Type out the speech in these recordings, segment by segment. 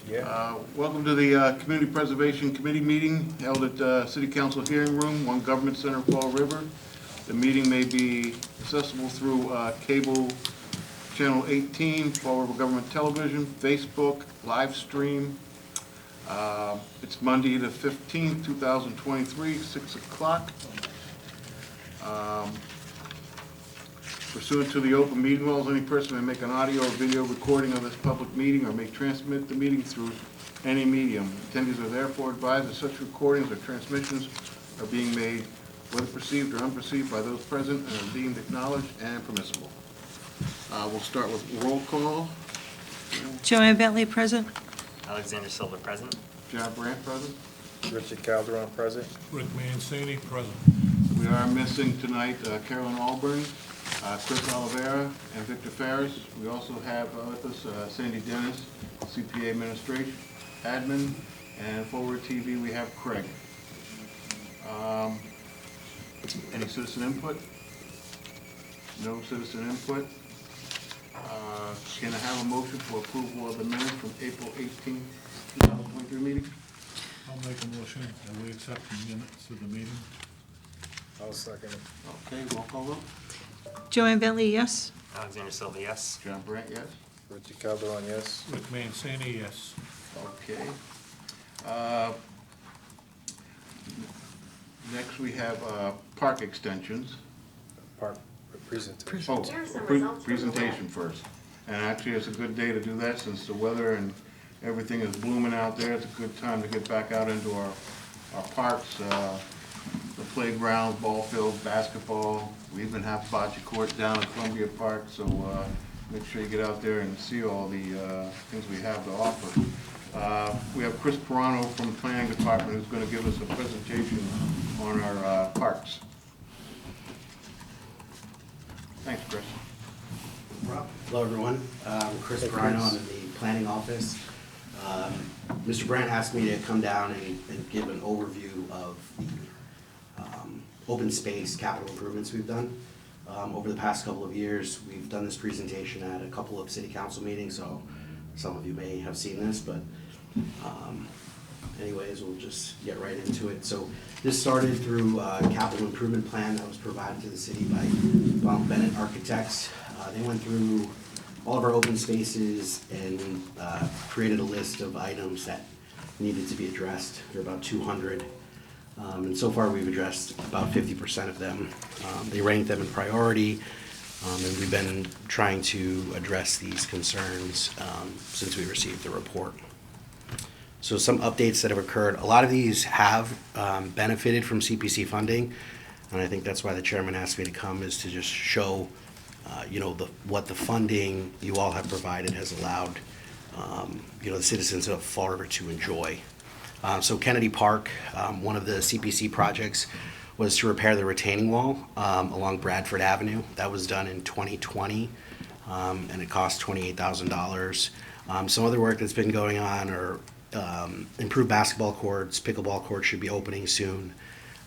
Welcome to the Community Preservation Committee meeting held at City Council Hearing Room, 1 Government Center, Fall River. The meeting may be accessible through cable channel 18, Fall River Government Television, Facebook, live stream. It's Monday the 15th, 2023, 6 o'clock. Pursuant to the open meeting laws, any person may make an audio or video recording of this public meeting or may transmit the meeting through any medium. Attendees are therefore advised that such recordings or transmissions are being made, whether perceived or unperceived, by those present and are deemed acknowledged and permissible. We'll start with roll call. Joanne Bentley, present. Alexander Silva, present. John Brandt, present. Richard Calderon, present. Rick Mancini, present. We are missing tonight Carolyn Alburn, Chris Oliveira, and Victor Ferris. We also have with us Sandy Dennis, CPA Administration, Admin, and Forward TV we have Craig. Any citizen input? No citizen input. Can I have a motion for approval of the minutes from April 18th, 2023 meeting? I'll make a motion that we accept the minutes of the meeting. I'll second it. Okay, roll call vote. Joanne Bentley, yes. Alexander Silva, yes. John Brandt, yes? Richard Calderon, yes. Rick Mancini, yes. Okay. Next, we have park extensions. Park presentation. Oh, presentation first. And actually, it's a good day to do that since the weather and everything is blooming out there. It's a good time to get back out into our parks, the playground, ball field, basketball. We even have bocce court down at Columbia Park, so make sure you get out there and see all the things we have to offer. We have Chris Pirano from the Planning Department who's going to give us a presentation on our parks. Thanks, Chris. Hello, everyone. Chris Brino, I'm in the planning office. Mr. Brandt asked me to come down and give an overview of the open space capital improvements we've done. Over the past couple of years, we've done this presentation at a couple of city council meetings, so some of you may have seen this, but anyways, we'll just get right into it. So this started through a capital improvement plan that was provided to the city by Bennett Architects. They went through all of our open spaces and created a list of items that needed to be addressed. There are about 200. And so far we've addressed about 50% of them. They ranked them in priority, and we've been trying to address these concerns since we received the report. So some updates that have occurred. A lot of these have benefited from CPC funding, and I think that's why the chairman asked me to come, is to just show what the funding you all have provided has allowed the citizens of Fall River to enjoy. So Kennedy Park, one of the CPC projects was to repair the retaining wall along Bradford Avenue. That was done in 2020, and it cost $28,000. Some other work that's been going on are improved basketball courts, pickleball courts should be opening soon,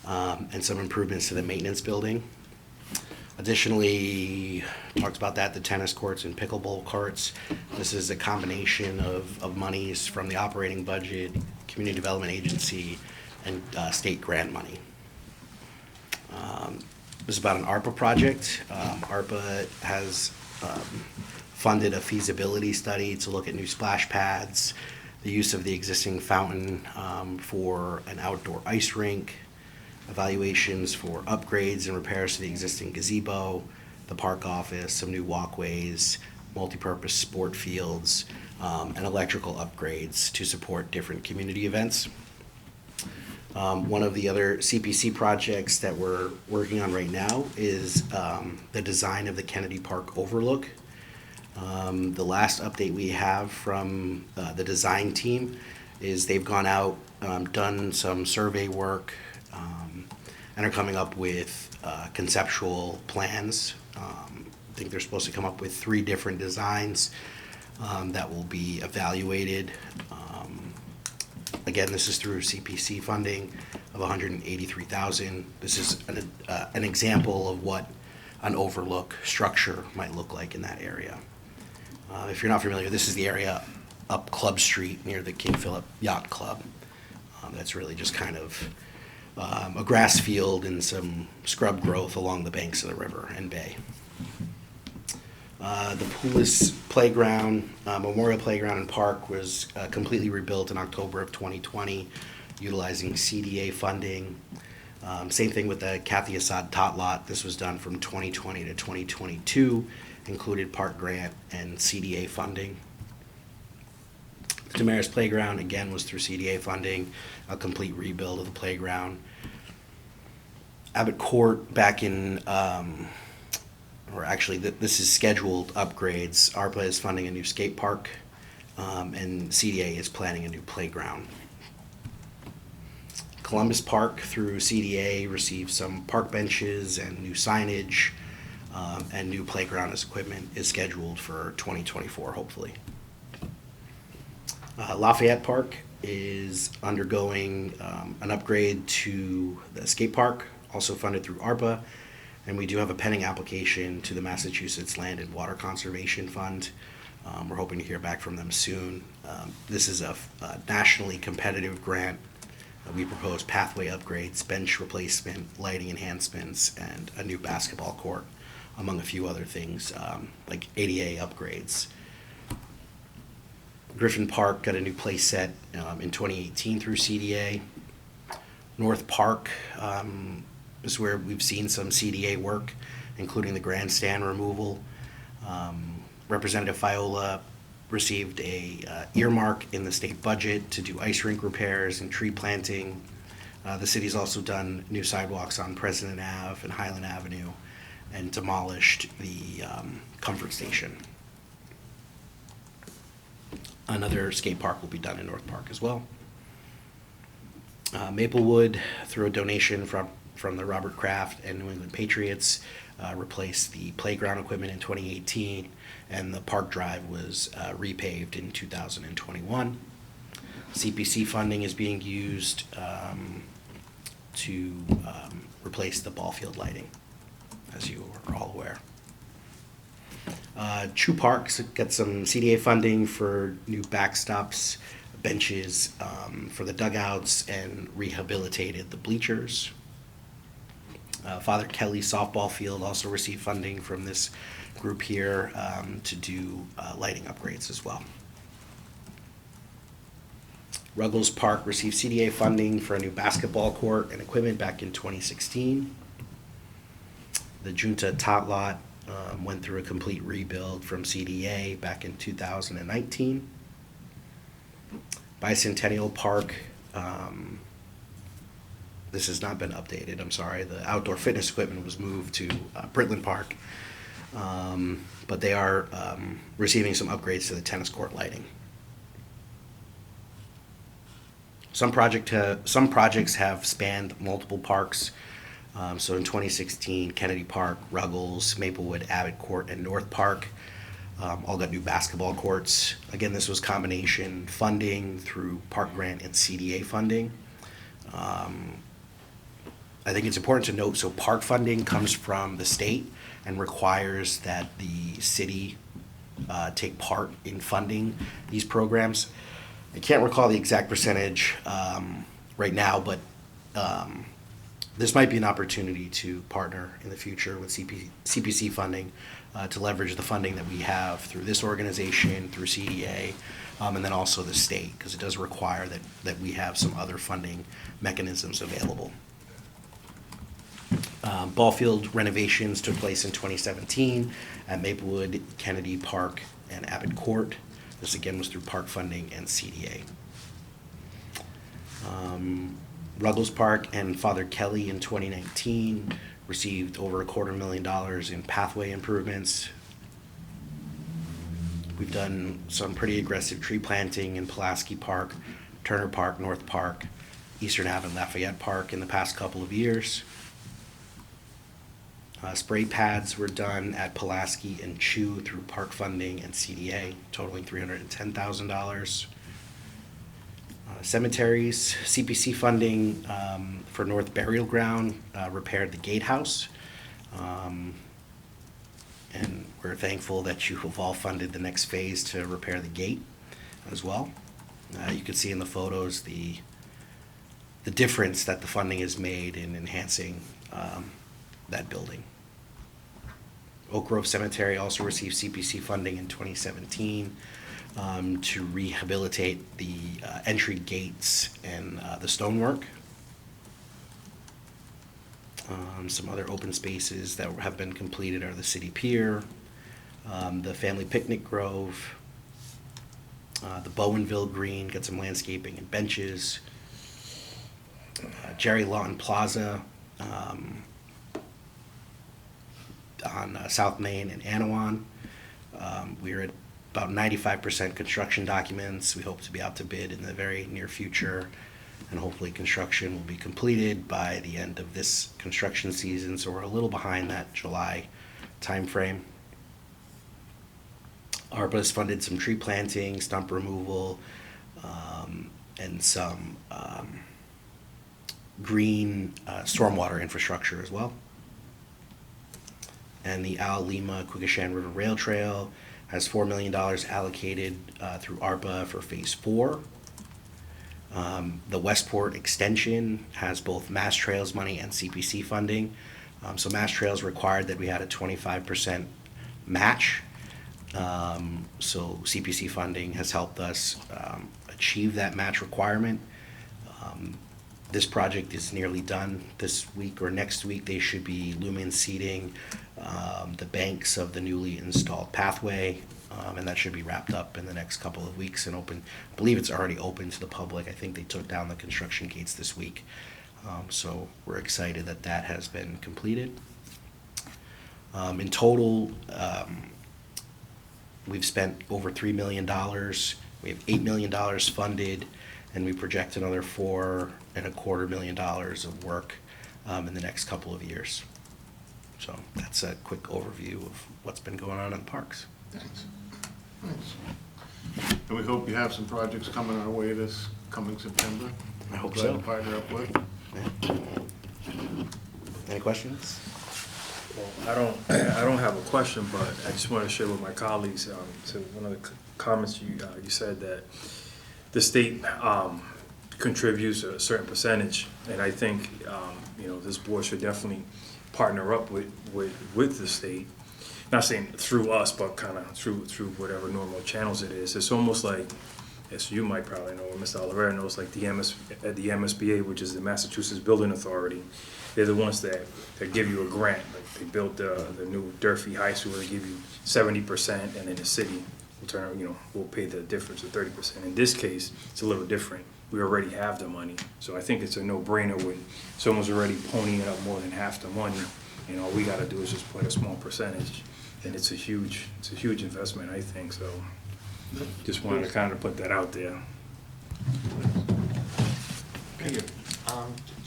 and some improvements to the maintenance building. Additionally, talked about that, the tennis courts and pickleball courts. This is a combination of monies from the operating budget, Community Development Agency, and state grant money. This is about an ARPA project. ARPA has funded a feasibility study to look at new splash pads, the use of the existing fountain for an outdoor ice rink, evaluations for upgrades and repairs to the existing gazebo, the park office, some new walkways, multi-purpose sport fields, and electrical upgrades to support different community events. One of the other CPC projects that we're working on right now is the design of the Kennedy Park overlook. The last update we have from the design team is they've gone out, done some survey work, and are coming up with conceptual plans. I think they're supposed to come up with 3 different designs that will be evaluated. Again, this is through CPC funding of $183,000. This is an example of what an overlook structure might look like in that area. If you're not familiar, this is the area up Club Street near the King Philip Yacht Club. That's really just kind of a grass field and some scrub growth along the banks of the river and bay. The Poulis Playground, Memorial Playground and Park was completely rebuilt in October of 2020, utilizing CDA funding. Same thing with the Kathy Assad Tot Lot. This was done from 2020 to 2022, included park grant and CDA funding. The Damaris Playground, again, was through CDA funding, a complete rebuild of the playground. Abbott Court back in, or actually this is scheduled upgrades. ARPA is funding a new skate park, and CDA is planning a new playground. Columbus Park through CDA received some park benches and new signage, and new playground as equipment is scheduled for 2024, hopefully. Lafayette Park is undergoing an upgrade to the skate park, also funded through ARPA, and we do have a pending application to the Massachusetts Land and Water Conservation Fund. We're hoping to hear back from them soon. This is a nationally competitive grant. We propose pathway upgrades, bench replacement, lighting enhancements, and a new basketball court, among a few other things, like ADA upgrades. Griffin Park got a new play set in 2018 through CDA. North Park is where we've seen some CDA work, including the grandstand removal. Representative Fiola received a earmark in the state budget to do ice rink repairs and tree planting. The city's also done new sidewalks on President Ave and Highland Avenue and demolished the Comfort Station. Another skate park will be done in North Park as well. Maplewood, through a donation from the Robert Kraft and New England Patriots, replaced the playground equipment in 2018, and the park drive was repaved in 2021. CPC funding is being used to replace the ball field lighting, as you are all aware. True Parks got some CDA funding for new backstops, benches for the dugouts, and rehabilitated the bleachers. Father Kelly softball field also received funding from this group here to do lighting upgrades as well. Ruggles Park received CDA funding for a new basketball court and equipment back in 2016. The Junta Tot Lot went through a complete rebuild from CDA back in 2019. Bicentennial Park, this has not been updated, I'm sorry. The outdoor fitness equipment was moved to Britland Park, but they are receiving some upgrades to the tennis court lighting. Some projects have spanned multiple parks. So in 2016, Kennedy Park, Ruggles, Maplewood, Abbott Court, and North Park all got new basketball courts. Again, this was combination funding through park grant and CDA funding. I think it's important to note, so park funding comes from the state and requires that the city take part in funding these programs. I can't recall the exact percentage right now, but this might be an opportunity to partner in the future with CPC funding to leverage the funding that we have through this organization, through CDA, and then also the state, because it does require that we have some other funding mechanisms available. Ball field renovations took place in 2017 at Maplewood, Kennedy Park, and Abbott Court. This again was through park funding and CDA. Ruggles Park and Father Kelly in 2019 received over $250,000 in pathway improvements. We've done some pretty aggressive tree planting in Pulaski Park, Turner Park, North Park, Eastern Ave, and Lafayette Park in the past couple of years. Spray pads were done at Pulaski and Chew through park funding and CDA, totaling $310,000. Cemeteries, CPC funding for North Burial Ground repaired the gatehouse. And we're thankful that you have all funded the next phase to repair the gate. as well. You can see in the photos the difference that the funding has made in enhancing that building. Oak Grove Cemetery also received CPC funding in 2017 to rehabilitate the entry gates and the stonework. Some other open spaces that have been completed are the City Pier, the Family Picnic Grove, the Bowenville Green, got some landscaping and benches. Jerry Lawton Plaza on South Main and Anawan. We're at about 95% construction documents. We hope to be out to bid in the very near future, and hopefully construction will be completed by the end of this construction season, so we're a little behind that July timeframe. ARPA has funded some tree planting, stump removal, and some green stormwater infrastructure as well. And the Al Lima Quigoshan River Rail Trail has $4 million allocated through ARPA for Phase 4. The Westport Extension has both Mass Trails money and CPC funding. So Mass Trails required that we had a 25% match. So CPC funding has helped us achieve that match requirement. This project is nearly done. This week or next week, they should be lumen seeding the banks of the newly installed pathway, and that should be wrapped up in the next couple of weeks and open. I believe it's already open to the public. I think they took down the construction gates this week. So we're excited that that has been completed. In total, we've spent over $3 million. We have $8 million funded, and we project another $4.25 million of work in the next couple of years. So that's a quick overview of what's been going on in the parks. Thanks. Thanks. And we hope you have some projects coming our way this coming September. I hope Glad so. to partner up with. Yeah. Any questions? Well, I don't have a question, but I just want to share with my colleagues, to one of the comments you said that the state contributes a certain percentage, and I think, this board should definitely partner up with the state. Not saying through us, but kind of through whatever normal channels it is. It's almost like, as you might probably know, or Mr. Oliveira knows, like the MSBA, which is the Massachusetts Building Authority. They're the ones that give you a grant. Like they built the new Durfee High School. They give you 70%, and then the city will pay the difference of 30%. In this case, it's a little different. We already have the money, so I think it's a no-brainer when someone's already ponying up more than half the money. All we got to do is just put a small percentage, and it's a huge investment, I think. So, just wanted to kind of put that out there. Thank you.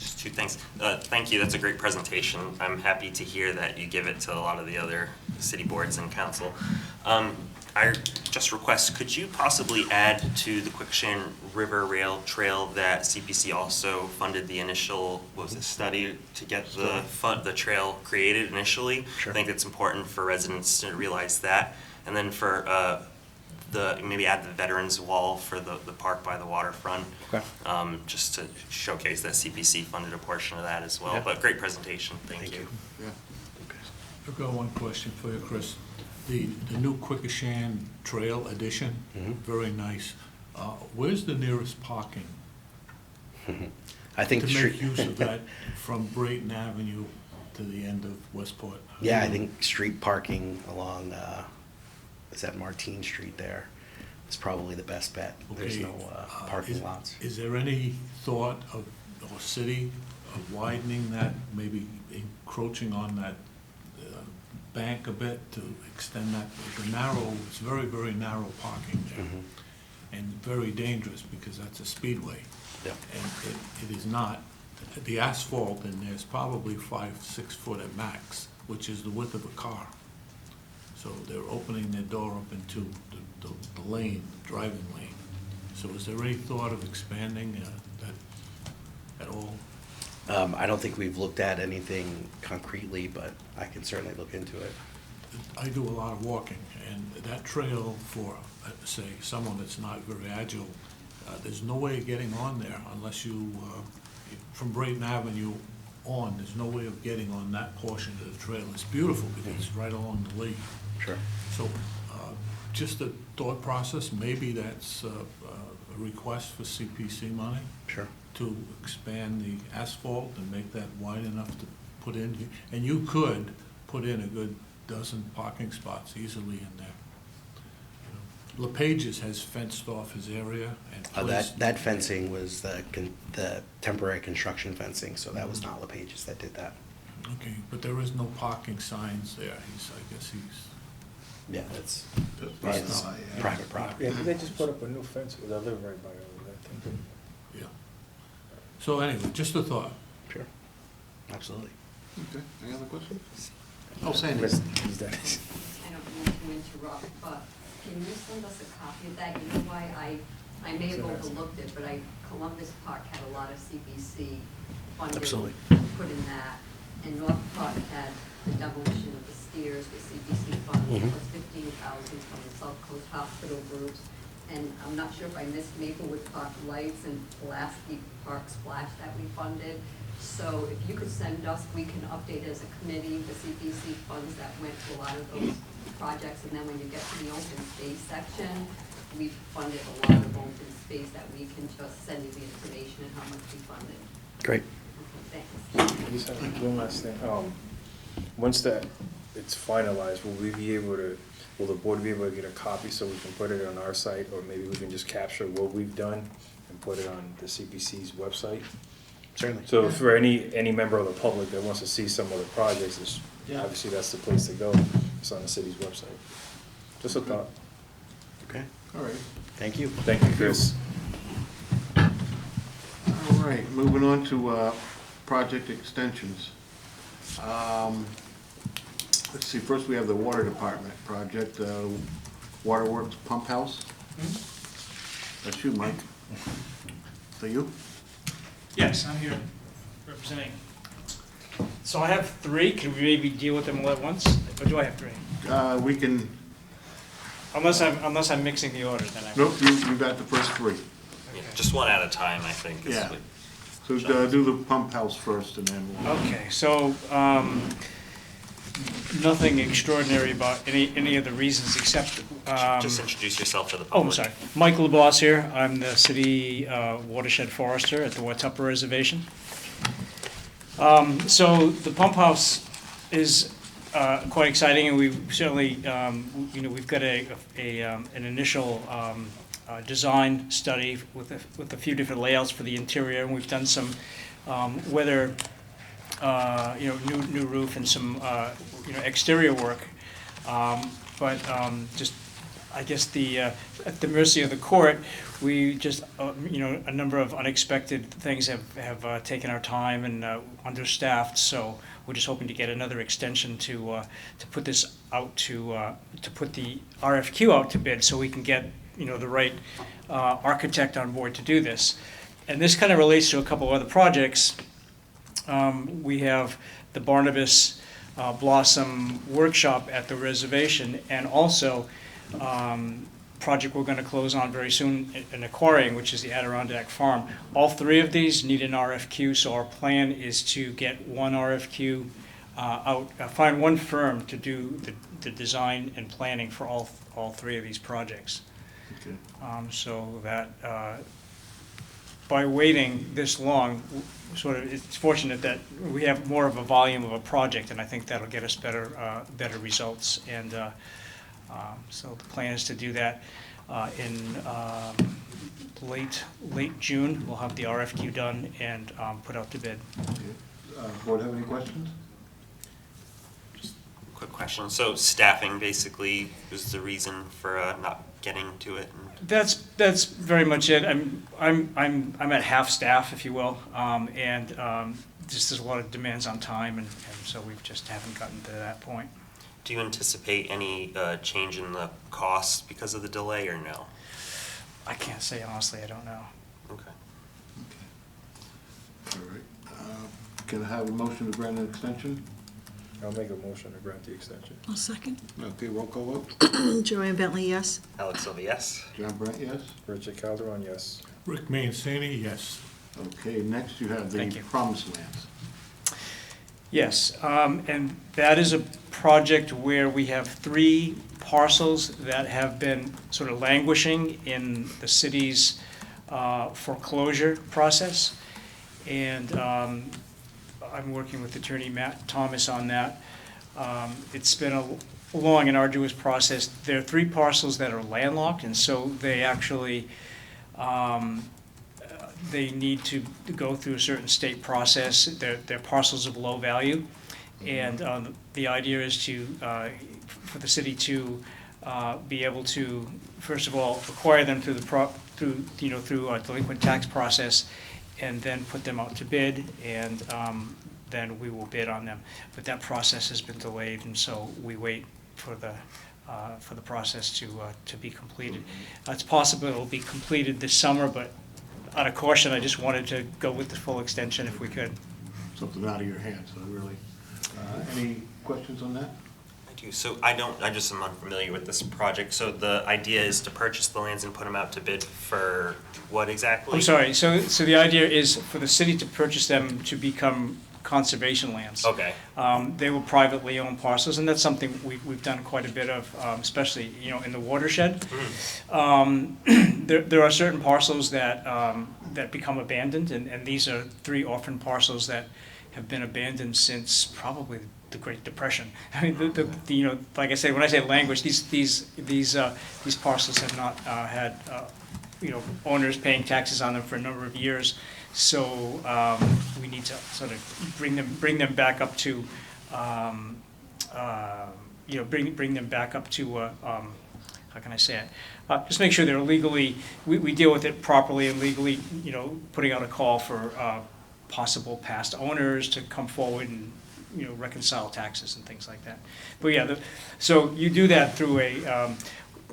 Just two things. Thank you, that's a great presentation. I'm happy to hear that you give it to a lot of the other city boards and council. I just request, could you possibly add to the Quigoshan River Rail Trail that CPC also funded the initial, study to get the trail created initially? Sure. I think it's important for residents to realize that. And then for maybe add the Veterans Wall for the park by the waterfront. Okay. Just to showcase that CPC funded a portion of that as well. Yeah. But great presentation, thank you. Yeah. I've got one question for you, Chris. The new Quigoshan Trail addition, very nice. Where's the nearest parking? I think To make use of that from Brayton Avenue to the end of Westport. Yeah, I think street parking along, is that Martine Street there? It's probably the best bet. There's Okay, no parking lots. Is there any thought of, or city, of widening that, maybe encroaching on that bank a bit to extend that? It's very, very narrow parking there. And very dangerous because that's a speedway. Yep. And it is not, the asphalt in there is probably 5-6 foot at max, which is the width of a car. So they're opening their door up into the lane, the driving lane. So is there any thought of expanding that at all? I don't think we've looked at anything concretely, but I can certainly look into it. I do a lot of walking, and that trail for, say, someone that's not very agile, there's no way of getting on there unless you, from Brayton Avenue on, there's no way of getting on that portion of the trail. It's beautiful because it's right along the lake. Sure. So, just a thought process, maybe that's a request for CPC money Sure. to expand the asphalt and make that wide enough to put in. And you could put in a good dozen parking spots easily in there. You know, LePage's has fenced off his area and placed. That fencing was the temporary construction fencing, so that was not LePage's that did that. Okay, but there is no parking signs there. I guess he's, Yeah, that's Right. it's private property. Yeah, did they just put up a new fence? Well, I live right by it, I think. yeah. So anyway, just a thought. Sure. Absolutely. Okay, any other questions? Oh, Sandy. He's done. I don't mean to interrupt, but can you send us a copy of that? You know why I may have overlooked it, but Columbus Park had a lot of CPC funding Absolutely. put in that. And North Park had the demolition of the stairs with CPC funds, Mhm. plus 15,000 from the South Coast Hospital groups. And I'm not sure if I missed Maplewood Park Lights and Pulaski Park Splash that we funded. So if you could send us, we can update as a committee the CPC funds that went to a lot of those projects. And then when you get to the open space section, we've funded a lot of open space that we can just send you the information and how much we funded. Great. Okay, thanks. Just have one last thing. Once that it's finalized, will the board be able to get a copy so we can put it on our site, or maybe we can just capture what we've done and put it on the CPC's website? Certainly. So for any member of the public that wants to see some of the projects, Yeah. obviously that's the place to go. It's on the city's website. Just a thought. Okay. All right. Thank you. Thank you, Chris. All right, moving on to project extensions. Let's see, first we have the water department project, Waterworks Pump House. That's you, Mike. Is that you? Yes, I'm here representing. So I have three. Can we maybe deal with them all at once? Or do I have three? We can, Unless I'm mixing the order, then I. nope, you got the first three. Yeah, just one at a time, I think. is Yeah. what- So do the pump house first and then we'll. Okay, so, nothing extraordinary about any of the reasons except, Just introduce yourself to the oh, public. I'm sorry. Michael LeBoss here. I'm the city watershed forester at the Watuppa Reservation. So the pump house is quite exciting, and we certainly, we've got an initial design study with a few different layouts for the interior, and we've done some weather, new roof and some, exterior work. But just, I guess at the mercy of the court, we just, a number of unexpected things have taken our time and understaffed, so we're just hoping to get another extension to put this out to put the RFQ out to bid, so we can get, the right architect on board to do this. And this kind of relates to a couple of other projects. We have the Barnabas Blossom Workshop at the reservation, and also project we're going to close on very soon in acquiring, which is the Adirondack Farm. All three of these need an RFQ, so our plan is to get one RFQ out, find one firm to do the design and planning for all three of these projects. Okay. So that by waiting this long, it's fortunate that we have more of a volume of a project, and I think that'll get us better results. And so the plan is to do that in late June. We'll have the RFQ done and put out to bid. Board have any questions? Quick question. So staffing basically is the reason for not getting to it. That's very much it. I'm at half staff, if you will, and just there's a lot of demands on time, and so we just haven't gotten to that point. Do you anticipate any change in the costs because of the delay, or no? I can't say honestly. I don't know. Okay. All right. Can I have a motion to grant an extension? I'll make a motion to grant the extension. I'll second. Okay, roll call vote. Joanne Bentley, yes. Alex Silva, yes. John Brandt, yes? Richard Calderon, yes. Rick Mancini, yes. Okay, next you have the Thank you. promised lands. Yes, and that is a project where we have 3 parcels that have been sort of languishing in the city's foreclosure process. And I'm working with Attorney Matt Thomas on that. It's been a long and arduous process. There are 3 parcels that are landlocked, and so they actually, they need to go through a certain state process. They're parcels of low value. And the idea is to, for the city to be able to, first of all, acquire them through through a delinquent tax process, and then put them out to bid, and then we will bid on them. But that process has been delayed, and so we wait for the process to be completed. It's possible it'll be completed this summer, but out of caution, I just wanted to go with the full extension if we could. Something out of your hands, so really. Any questions on that? I do. So I just am unfamiliar with this project. So the idea is to purchase the lands and put them out to bid for what exactly? I'm sorry, so the idea is for the city to purchase them to become conservation lands. Okay. They were privately owned parcels, and that's something we've done quite a bit of, especially, in the watershed. There are certain parcels that become abandoned, and these are 3 orphan parcels that have been abandoned since probably the Great Depression. I mean, like I said, when I say language, these parcels have not had owners paying taxes on them for a number of years. So we need to sort of bring them back up to, bring them back up to, how can I say it? Just make sure they're legally, we deal with it properly and legally, putting out a call for possible past owners to come forward and, reconcile taxes and things like that. But yeah, so you do that through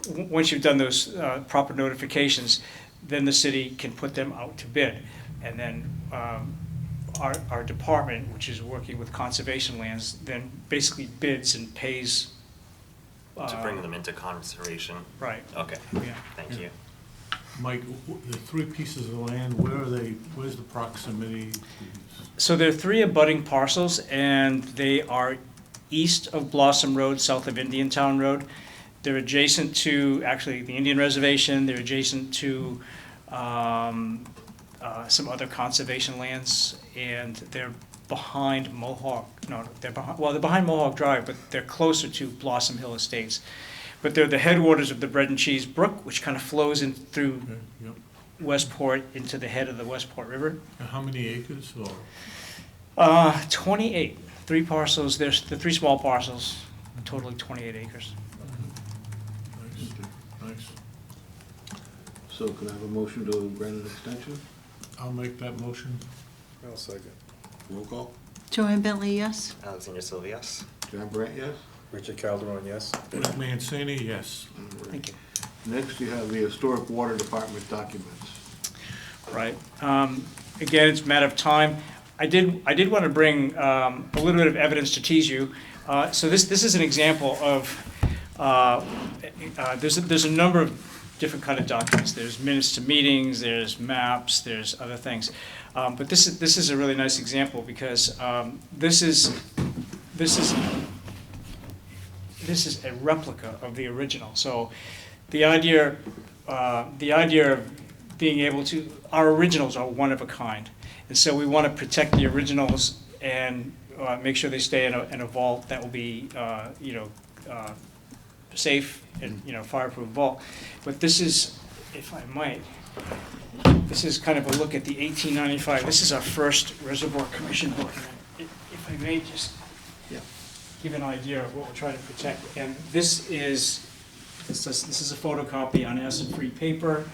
once you've done those proper notifications, then the city can put them out to bid. And then our department, which is working with conservation lands, then basically bids and pays. To bring them into conservation? Right. Okay. Yeah. Thank you. Mike, the 3 pieces of land, where are they, where's the proximity? So there are 3 abutting parcels, and they are east of Blossom Road, south of Indiantown Road. They're adjacent to, actually, the Indian Reservation. They're adjacent to some other conservation lands, and they're behind Mohawk, they're behind Mohawk Drive, but they're closer to Blossom Hill Estates. But they're the headwaters of the Bread and Cheese Brook, which kind of flows in through Yep. Westport into the head of the Westport River. And how many acres, or? 28, 3 parcels, there's the 3 small parcels, totaling 28 acres. Nice. So can I have a motion to grant an extension? I'll make that motion. I'll second. Roll call. Joanne Bentley, yes. Alexander Silva, yes. John Brandt, yes? Richard Calderon, yes. Rick Mancini, yes. Thank you. Next, you have the Historic Water Department documents. Right. Again, it's a matter of time. I did want to bring a little bit of evidence to tease you. So this is an example of, there's a number of different kind of documents. There's minutes to meetings, there's maps, there's other things. But this is a really nice example because this is a replica of the original. So the idea of being able to, our originals are one of a kind. And so we want to protect the originals and make sure they stay in a vault that will be, safe and, fireproof vault. But this is, if I might, this is kind of a look at the 1895. This is our first Reservoir Commission book. If I may just give an idea of what we're trying to protect. And this is a photocopy on acid-free paper.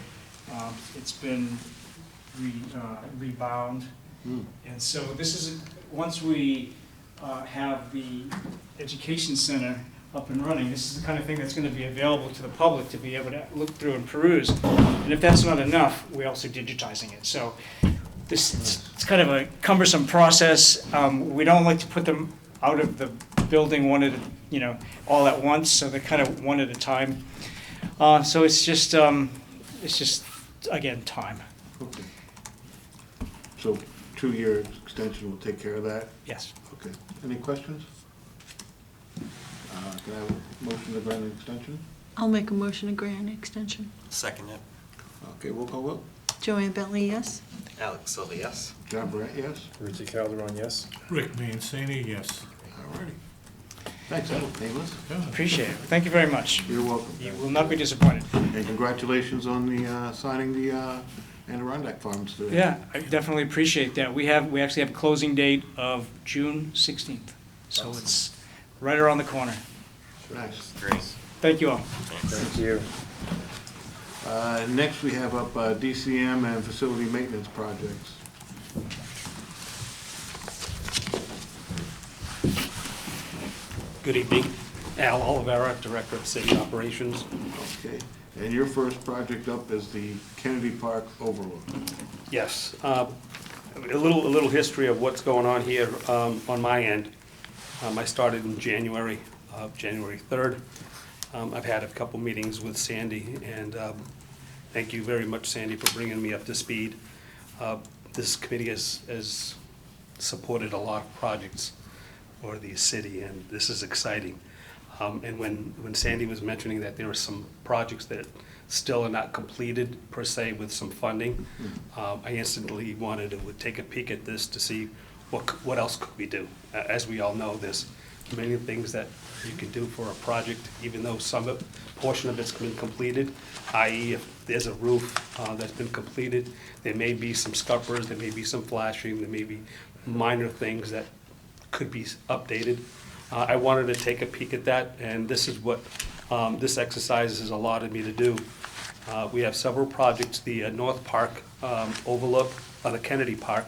It's been rebound. And so this is, once we have the education center up and running, this is the kind of thing that's going to be available to the public to be able to look through and peruse. And if that's not enough, we're also digitizing it. So it's kind of a cumbersome process. We don't like to put them out of the building one at, all at once, so they're kind of one at a time. So it's just, again, time. Okay. So 2-year extension will take care of that? Yes. Okay. Any questions? Can I have a motion to grant an extension? I'll make a motion to grant an extension. Second it. Okay, we'll call vote. Joanne Bentley, yes? Alex Silva, yes. John Brandt, yes? Richie Calderon, yes? Rick Mancini, yes. All righty. Thanks, that was painless. Yeah. Appreciate it. Thank you very much. You're welcome. You will not be disappointed. And congratulations on the, signing the Adirondack Farms today. Yeah, I definitely appreciate that. We actually have a closing date of June 16th, so it's right around the corner. Nice. Great. Thank you all. Thanks. Thank you. Next, we have up DCM and facility maintenance projects. Good evening. Al Olivera, Director of City Operations. Okay. And your first project up is the Kennedy Park Overlook. Yes, a little history of what's going on here on my end. I started in January 3rd. I've had a couple meetings with Sandy, and thank you very much, Sandy, for bringing me up to speed. This committee has supported a lot of projects for the city, and this is exciting. And when Sandy was mentioning that there are some projects that still are not completed per se with some funding, I instantly wanted to take a peek at this to see what else could we do. As we all know, there's many things that you can do for a project, even though portion of it's been completed, i.e. if there's a roof that's been completed, there may be some scuppers, there may be some flashing, there may be minor things that could be updated. I wanted to take a peek at that, and this is what this exercise has allotted me to do. We have several projects, the North Park Overlook, the Kennedy Park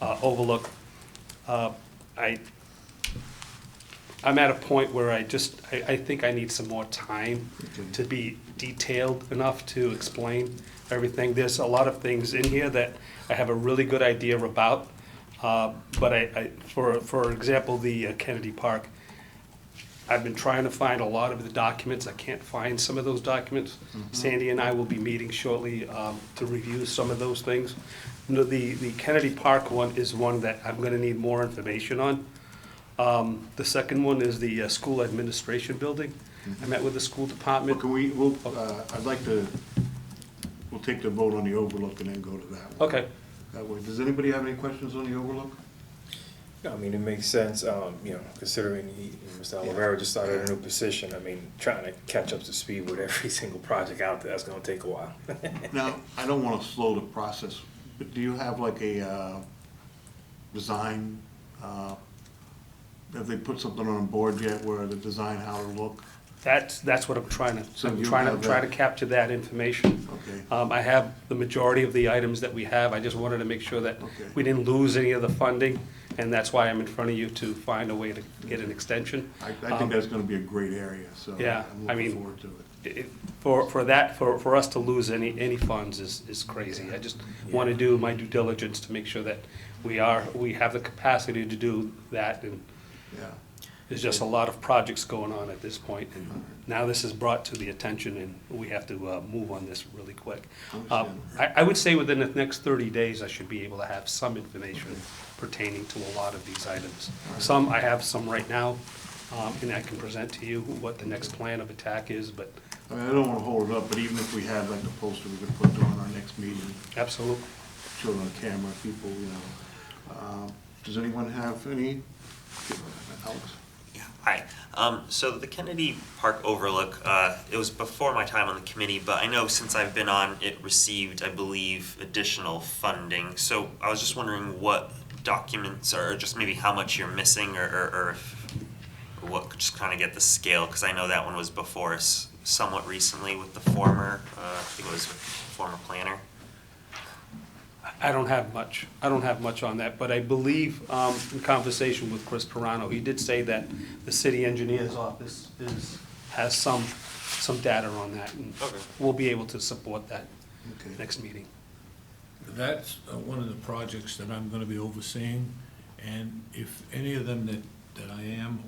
Overlook. I'm at a point where I think I need some more time to be detailed enough to explain everything. There's a lot of things in here that I have a really good idea about. But for example, the Kennedy Park, I've been trying to find a lot of the documents. I can't find some of those documents. Sandy and I will be meeting shortly to review some of those things. The Kennedy Park one is one that I'm gonna need more information on. The second one is the school administration building. I met with the school Well, department. we'll take the vote on the Overlook and then go to that one. Okay. That way. Does anybody have any questions on the Overlook? I mean, it makes sense, considering Mr. Olivera just started a new position. I mean, trying to catch up to speed with every single project out there, that's gonna take a while. Now, I don't wanna slow the process, but do you have like a, design, have they put something on board yet where the design, how it'll look? That's what I'm trying So to, you try have to that. capture that information. Okay. I have the majority of the items that we have. I just wanted to make sure that Okay. we didn't lose any of the funding, and that's why I'm in front of you to find a way to get an extension. I think that's gonna be a great area, so Yeah, I'm I looking mean, forward to it. For us to lose any funds is crazy. I just want to do my due diligence to make sure that we have the capacity to do that, and Yeah. there's just a lot of projects going on at this point, and now this is brought to the attention, and we have to move on this really quick. Understand. I would say within the next 30 days, I should be able to have some information pertaining to a lot of these items. Some, I have some right now, and I can present to you what the next plan of attack is, but I mean, I don't wanna hold it up, but even if we had like a poster we could put on our next meeting, absolutely. show it on camera, people, you know. Does anyone have any? Alex? Yeah, hi. So the Kennedy Park Overlook, it was before my time on the committee, but I know since I've been on, it received, I believe, additional funding. So I was just wondering what documents, or just maybe how much you're missing, or what, just kind of get the scale, because I know that one was before us somewhat recently with the former, I think it was former planner. I don't have much. I don't have much on that, but I believe, in conversation with Chris Pirano, he did say that the city engineer's office has some data on that, and Okay. we'll be able to support that Okay. next meeting. That's one of the projects that I'm gonna be overseeing, and if any of them that that I am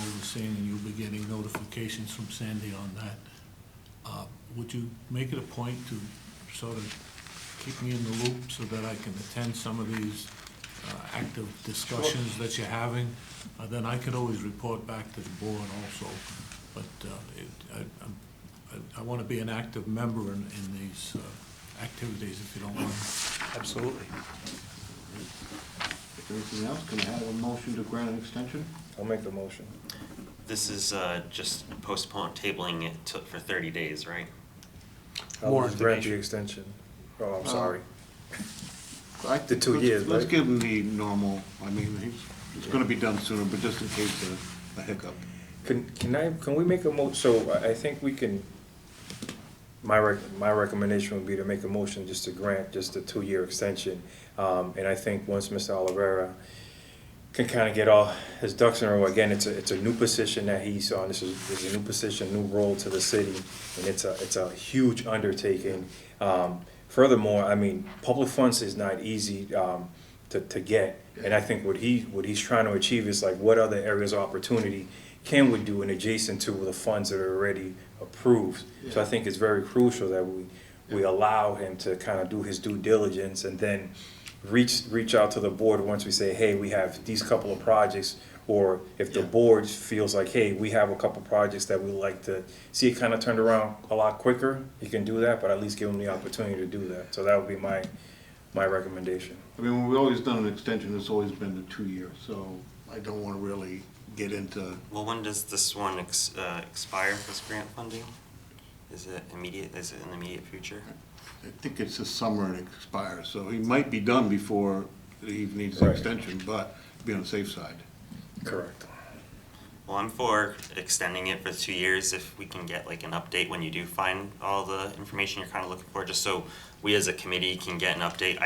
overseeing, and you'll be getting notifications from Sandy on that. Would you make it a point to sort of keep me in the loop so that I can attend some of these active discussions that you're having? Then I could always report back to the board also, but I want to be an active member in these activities, if you don't mind. Absolutely. If anything else, can I have a motion to grant an extension? I'll make the motion. This is just postpone tabling it for 30 days, right? More I'll just grant the information. extension. Oh, I'm sorry. The 2 years, Let's right? give him the normal, I mean, it's gonna be done sooner, but just in case a hiccup. Can we make a so I think we can, my recommendation would be to make a motion just to grant just a 2-year extension. And I think once Mr. Oliveira can kind of get all his ducks in a row, again, it's a new position that he's on. This is a new position, new role to the city, and it's a huge undertaking. Furthermore, I mean, public funds is not easy to get, and I think what he's trying to achieve is like, what other areas of opportunity can we do in adjacent to the funds that are already approved? So I think it's very crucial that we allow him to kind of do his due diligence and then reach out to the board once we say, hey, we have these couple of projects, or if the board feels like, hey, we have a couple projects that we'd like to see it kind of turned around a lot quicker, you can do that, but at least give them the opportunity to do that. So that would be my recommendation. I mean, when we've always done an extension, it's always been the 2 years, so I don't wanna really get into, Well, when does this one expire, this grant funding? Is it immediate, is it in the immediate future? I think it's this summer it expires, so he might be done before he even needs an Right. extension, but be on the safe side. Correct. Well, I'm for extending it for 2 years if we can get like an update when you do find all the information you're kind of looking for, just so we as a committee can get an update.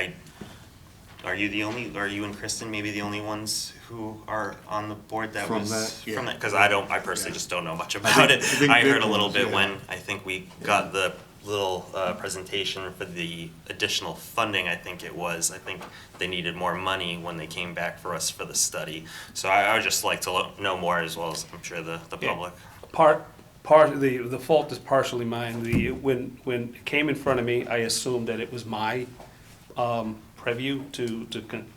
Are you and Kristen maybe the only ones who are on the board that From was? that, yeah. From that, because I personally Yeah. just don't know much I about think- it. I think I heard Vic a little was, bit yeah. when I think we got the little presentation for the additional funding, I think it was. I think they needed more money when they came back for us for the study. So I would just like to know more, as well as I'm sure the Yeah. public. The fault is partially mine. When it came in front of me, I assumed that it was my preview to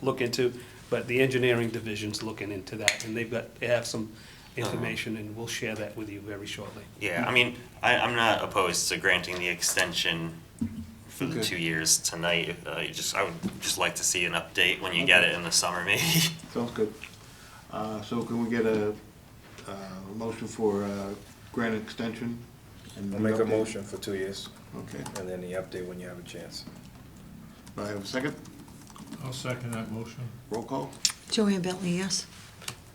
look into, but the engineering division's looking into that, and they have some information, and we'll share that with you very shortly. Yeah, I mean, I'm not opposed to granting the extension for the Okay. 2 years tonight. I would just like to see an update when you get it in the summer, maybe. Sounds good. So can we get a motion for grant extension? And I'll make a update? motion for 2 years, Okay. and then the update when you have a chance. Do I have a second? I'll second that motion. Roll call? Joanne Bentley, yes.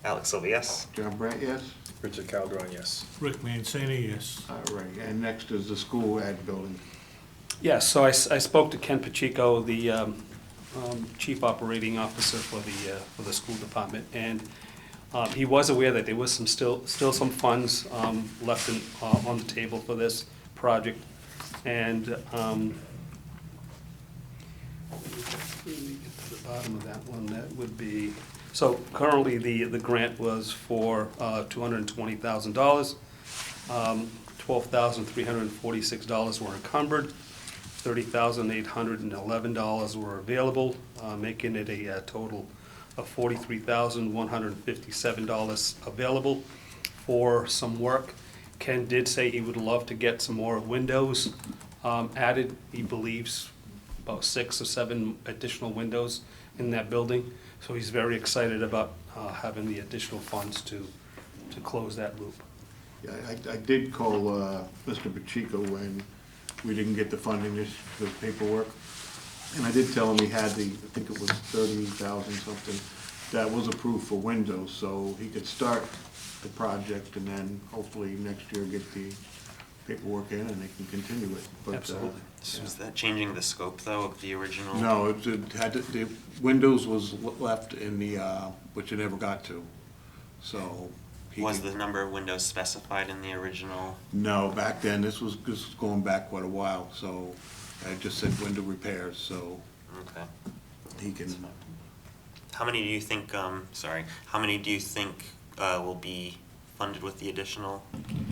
Alex Silva, yes? John Brandt, yes? Richard Calderon, yes. Rick Mancini, yes. All right, and next is the school ad building. Yes, so I spoke to Ken Pacheco, the Chief Operating Officer for the school department, and he was aware that there was still some funds left on the table for this project. And let me get to the bottom of that one. That would be, so currently the grant was for $220,000. $12,346 were encumbered. $30,811 were available, making it a total of $43,157 available for some work. Ken did say he would love to get some more windows added. He believes about 6 or 7 additional windows in that building. So he's very excited about having the additional funds to close that loop. Yeah, I did call Mr. Pacheco when we didn't get the funding, this paperwork. And I did tell him he had I think it was 30,000 something, that was approved for windows, so he could start the project and then hopefully next year get the paperwork in and they can continue it. But, Absolutely. So is that changing the scope, though, of the original? No, it had to, the windows was left in the, which it never got to, so. he Was could- the number of windows specified in the original? No, back then, this was going back quite a while, so I just said window repairs, so Okay. he can, How many do you think, how many do you think will be funded with the additional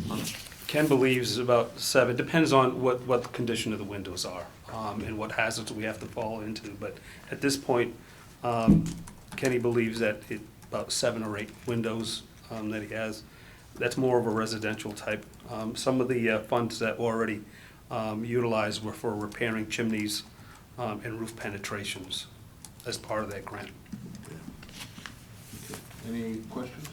funds? Ken believes about 7, depends on what the condition of the windows are, and what hazards we have to fall into, but at this point, Kenny believes that about 7 or 8 windows that he has. That's more of a residential type. Some of the funds that were already utilized were for repairing chimneys and roof penetrations as part of that grant. Okay. Any questions?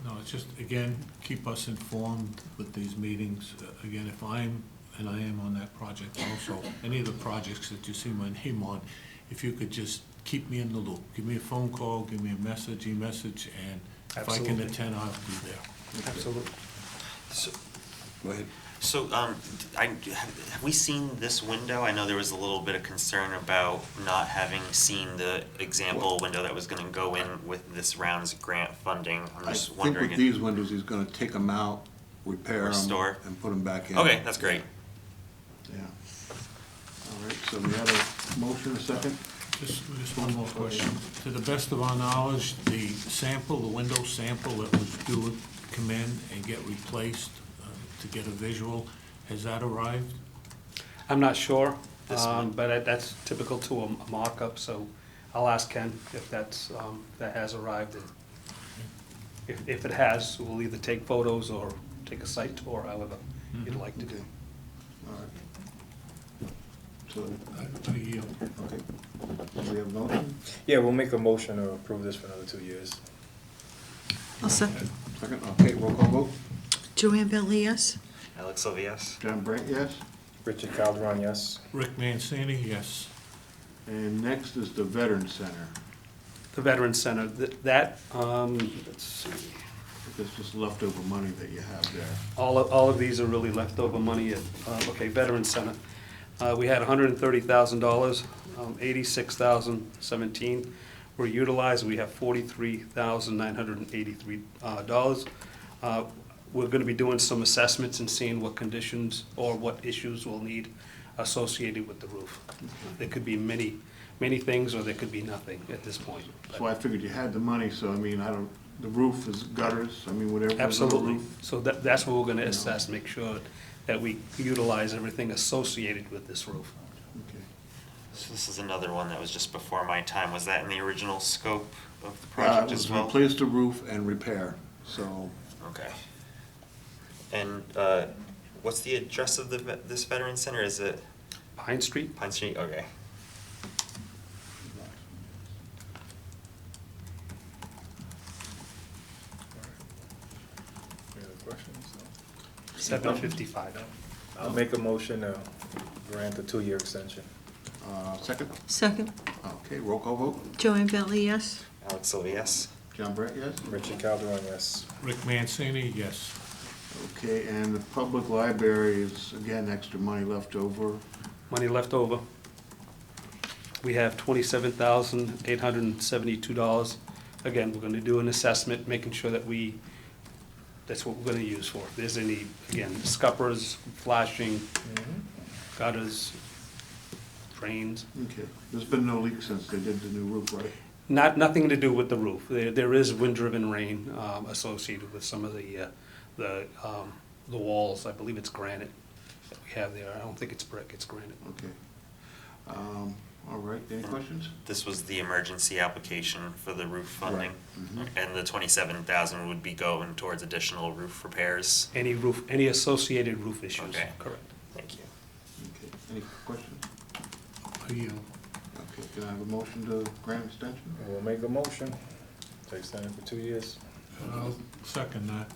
No, it's just, again, keep us informed with these meetings. Again, if I'm, and I am on that project also, any of the projects that you see my name on, if you could just keep me in the loop. Give me a phone call, give me a message, e-message, and if I can Absolutely. attend, I'll be there. Absolutely. So, Go ahead. So, have we seen this window? I know there was a little bit of concern about not having seen the example window that was gonna go in with this round's grant funding. I'm I just think wondering. with these windows, he's gonna take them out, repair them. Restore. And put them back in. Okay, that's great. Yeah. All right, so we had a motion, a second? Just one more question. To the best of our knowledge, the sample, the window sample that was due to come in and get replaced to get a visual, has that arrived? I'm not sure, This one? but that's typical to a mock-up, so I'll ask Ken if that has arrived. And if it has, we'll either take photos or take a site tour, however you'd like to do. All right. So, I yield. okay. Do we have a motion? Yeah, we'll make a motion to approve this for another 2 years. I'll second. Second, okay, roll call vote. Joanne Bentley, yes? Alex Silva, yes? John Brandt, yes? Richard Calderon, yes. Rick Mancini, yes. And next is the Veteran Center. The Veterans Center, let's see, This is leftover money that you have there. all of these are really leftover money at, okay, Veterans Center. We had $130,000, 86,017 were utilized, we have $43,983 dollars. We're gonna be doing some assessments and seeing what conditions or what issues we'll need associated with the roof. There could be many things, or there could be nothing at this point. So I figured you had the money, so I mean, the roof is gutters, I mean, whatever. Absolutely. So that's what we're gonna assess, make sure that we utilize everything associated with this roof. Okay. So this is another one that was just before my time. Was that in the original scope of the It project was as well? replace the roof and repair, so, Okay. And what's the address of this Veteran Center? Is it Pine Street? Pine Street? Okay. Any other questions? No? 755. I'll make a motion to grant a 2-year extension. second? Second. Okay, roll call vote. Joanne Bentley, yes? Alex Silva, yes? John Brandt, yes? Richard Calderon, yes. Rick Mancini, yes. Okay, and the public library is, again, extra money left over. Money left over. We have $27,872. Again, we're gonna do an assessment, making sure that that's what we're gonna use for. If there's any, again, scuppers, flashing, gutters, drains. Okay, there's been no leak since they did the new roof, right? Nothing to do with the roof. There is wind-driven rain associated with some of the walls. I believe it's granite that we have there. I don't think it's brick, it's granite. Okay. All right, any questions? This was the emergency application for the roof funding. Mhm. And the 27,000 would be going towards additional roof repairs. Any associated roof issues. Okay. Correct. Thank you. Okay, any questions? I yield. Okay, can I have a motion to grant extension? We'll make a motion to extend it for 2 years. I'll second that.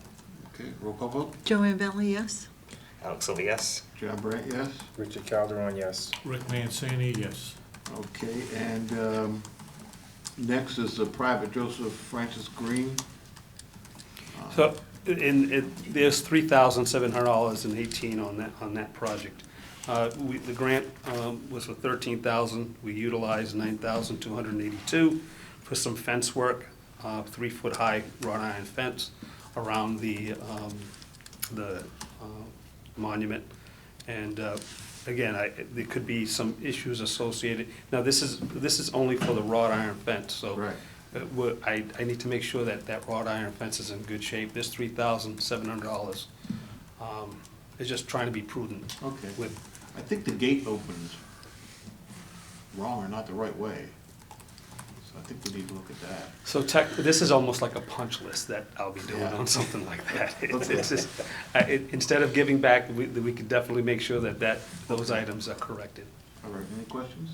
Okay, roll call vote. Joanne Bentley, yes? Alex Silva, yes? John Brandt, yes? Richard Calderon, yes. Rick Mancini, yes. Okay, and next is the private Joseph Francis Green. So, there's $3,700.18 on that project. The grant was for $13,000. We utilized $9,282 for some fence work, 3-foot-high wrought iron fence around the monument. And again, there could be some issues associated. Now, this is only for the wrought iron fence, so. Right. I need to make sure that that wrought iron fence is in good shape. This $3,700 is just trying to be prudent. Okay. With, I think the gate opens wrong or not the right way. So I think we need to look at that. so this is almost like a punch list that I'll be doing on something like that. It's just, instead of giving back, we could definitely make sure that those items are corrected. All right, any questions?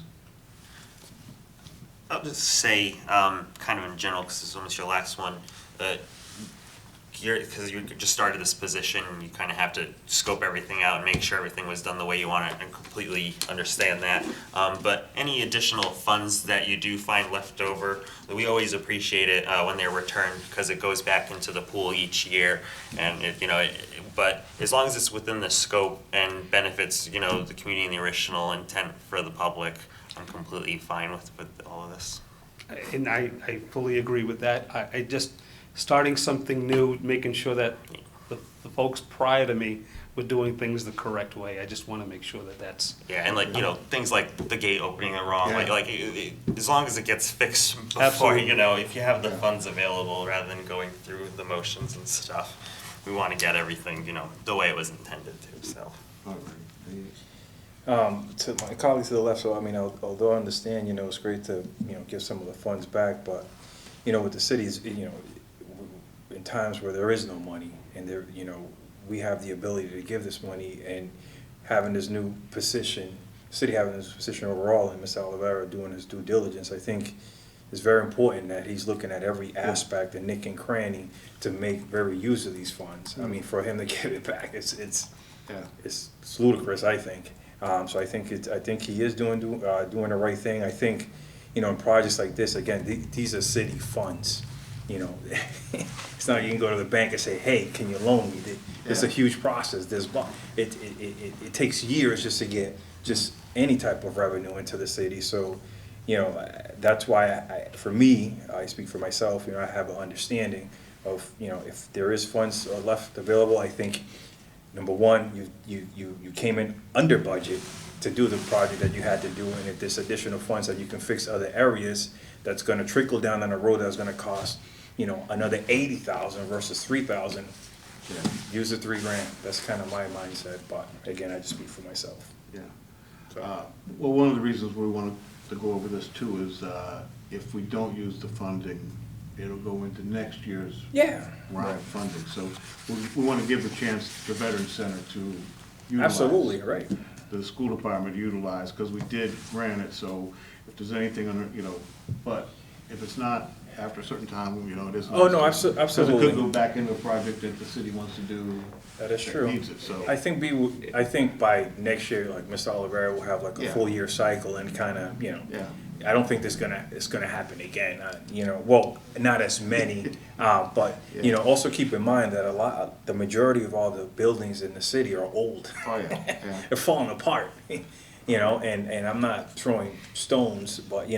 I'll just say, kind of in general, because this is almost your last one, that because you just started this position, you kind of have to scope everything out and make sure everything was done the way you want it, and completely understand that. But any additional funds that you do find left over, we always appreciate it when they're returned, because it goes back into the pool each year, and but as long as it's within the scope and benefits, the community and the original intent for the public, I'm completely fine with all of this. And I fully agree with that. I just, starting something new, making sure that the folks prior to me were doing things the correct way. I just want to make sure that that's. Yeah, and things like the gate opening are wrong, Yeah. as long as it gets fixed before, Absolutely. if you have the funds available, rather than going through the motions and stuff, we want to get everything, the way it was intended to, so. All right. To my colleagues to the left, so I mean, although I understand, it's great to, give some of the funds back, but, with the cities, in times where there is no money and there, we have the ability to give this money, and having this new position, city having this position overall, and Mr. Oliveira doing his due diligence, I think it's very important that he's looking at every aspect and nick and cranny to make very use of these funds. I mean, for him to give it back, it's ludicrous, I think. So I think he is doing the right thing. I think, in projects like this, again, these are city funds. It's not you can go to the bank and say, hey, can you loan me? It's a huge process. It takes years just to get just any type of revenue into the city. So, that's why for me, I speak for myself, I have an understanding of, if there is funds left available, I think, number one, you came in under budget to do the project that you had to do, and if there's additional funds that you can fix other areas, that's gonna trickle down on the road, that's gonna cost, another $80,000 versus $3,000, use the $3,000. That's kind of my mindset, but again, I just speak for myself. Yeah. Well, one of the reasons we wanted to go over this too is if we don't use the funding, it'll go into next year's round of funding. So we want to give the chance the Veterans Center to utilize. Absolutely, right. The school department to utilize, because we did grant it, so if there's anything under, but if it's not after a certain time, it isn't. Oh, no, Because it absolutely. could go back into a project that the city wants to do. That is true. Needs it, so. I think by next year, like Mr. Oliveira will have like a full year cycle and kind of, Yeah. I don't think it's gonna happen again, well, not as many, but, also keep in mind that the majority of all the buildings in the city are old. Oh, yeah. They're falling apart, and I'm not throwing stones, but,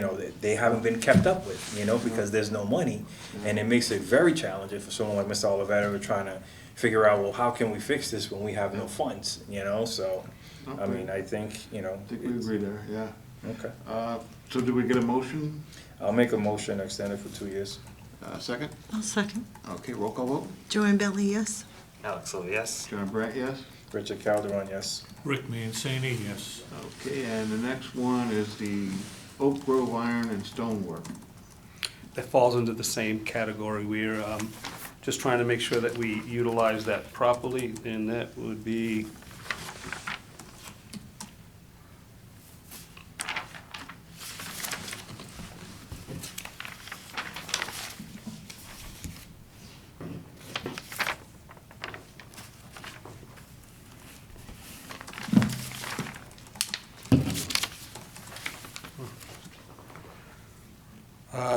they haven't been kept up with, because there's no money, and it makes it very challenging for someone like Mr. Oliveira trying to figure out, well, how can we fix this when we have no funds, so, I mean, I think, I think we agree there, yeah. Okay. So do we get a motion? I'll make a motion to extend it for 2 years. Second? I'll second. Okay, roll call vote. Joanne Bentley, yes? Alex Silva, yes? John Brandt, yes? Richard Calderon, yes. Rick Mancini, yes. Okay, and the next one is the Oak Grove Iron and Stonework. That falls into the same category. We're just trying to make sure that we utilize that properly, and that would be,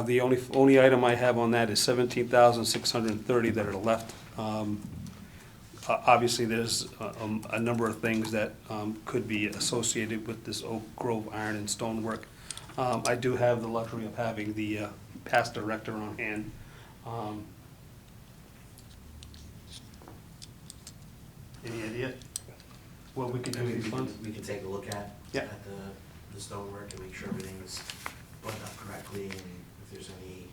the only item I have on that is 17,630 that are left. Obviously, there's a number of things that could be associated with this Oak Grove Iron and Stonework. I do have the luxury of having the past director on hand. Any idea? what we could I do mean, with these funds? we can take a look at Yeah. the stonework and make sure everything's buttoned up correctly, and if there's any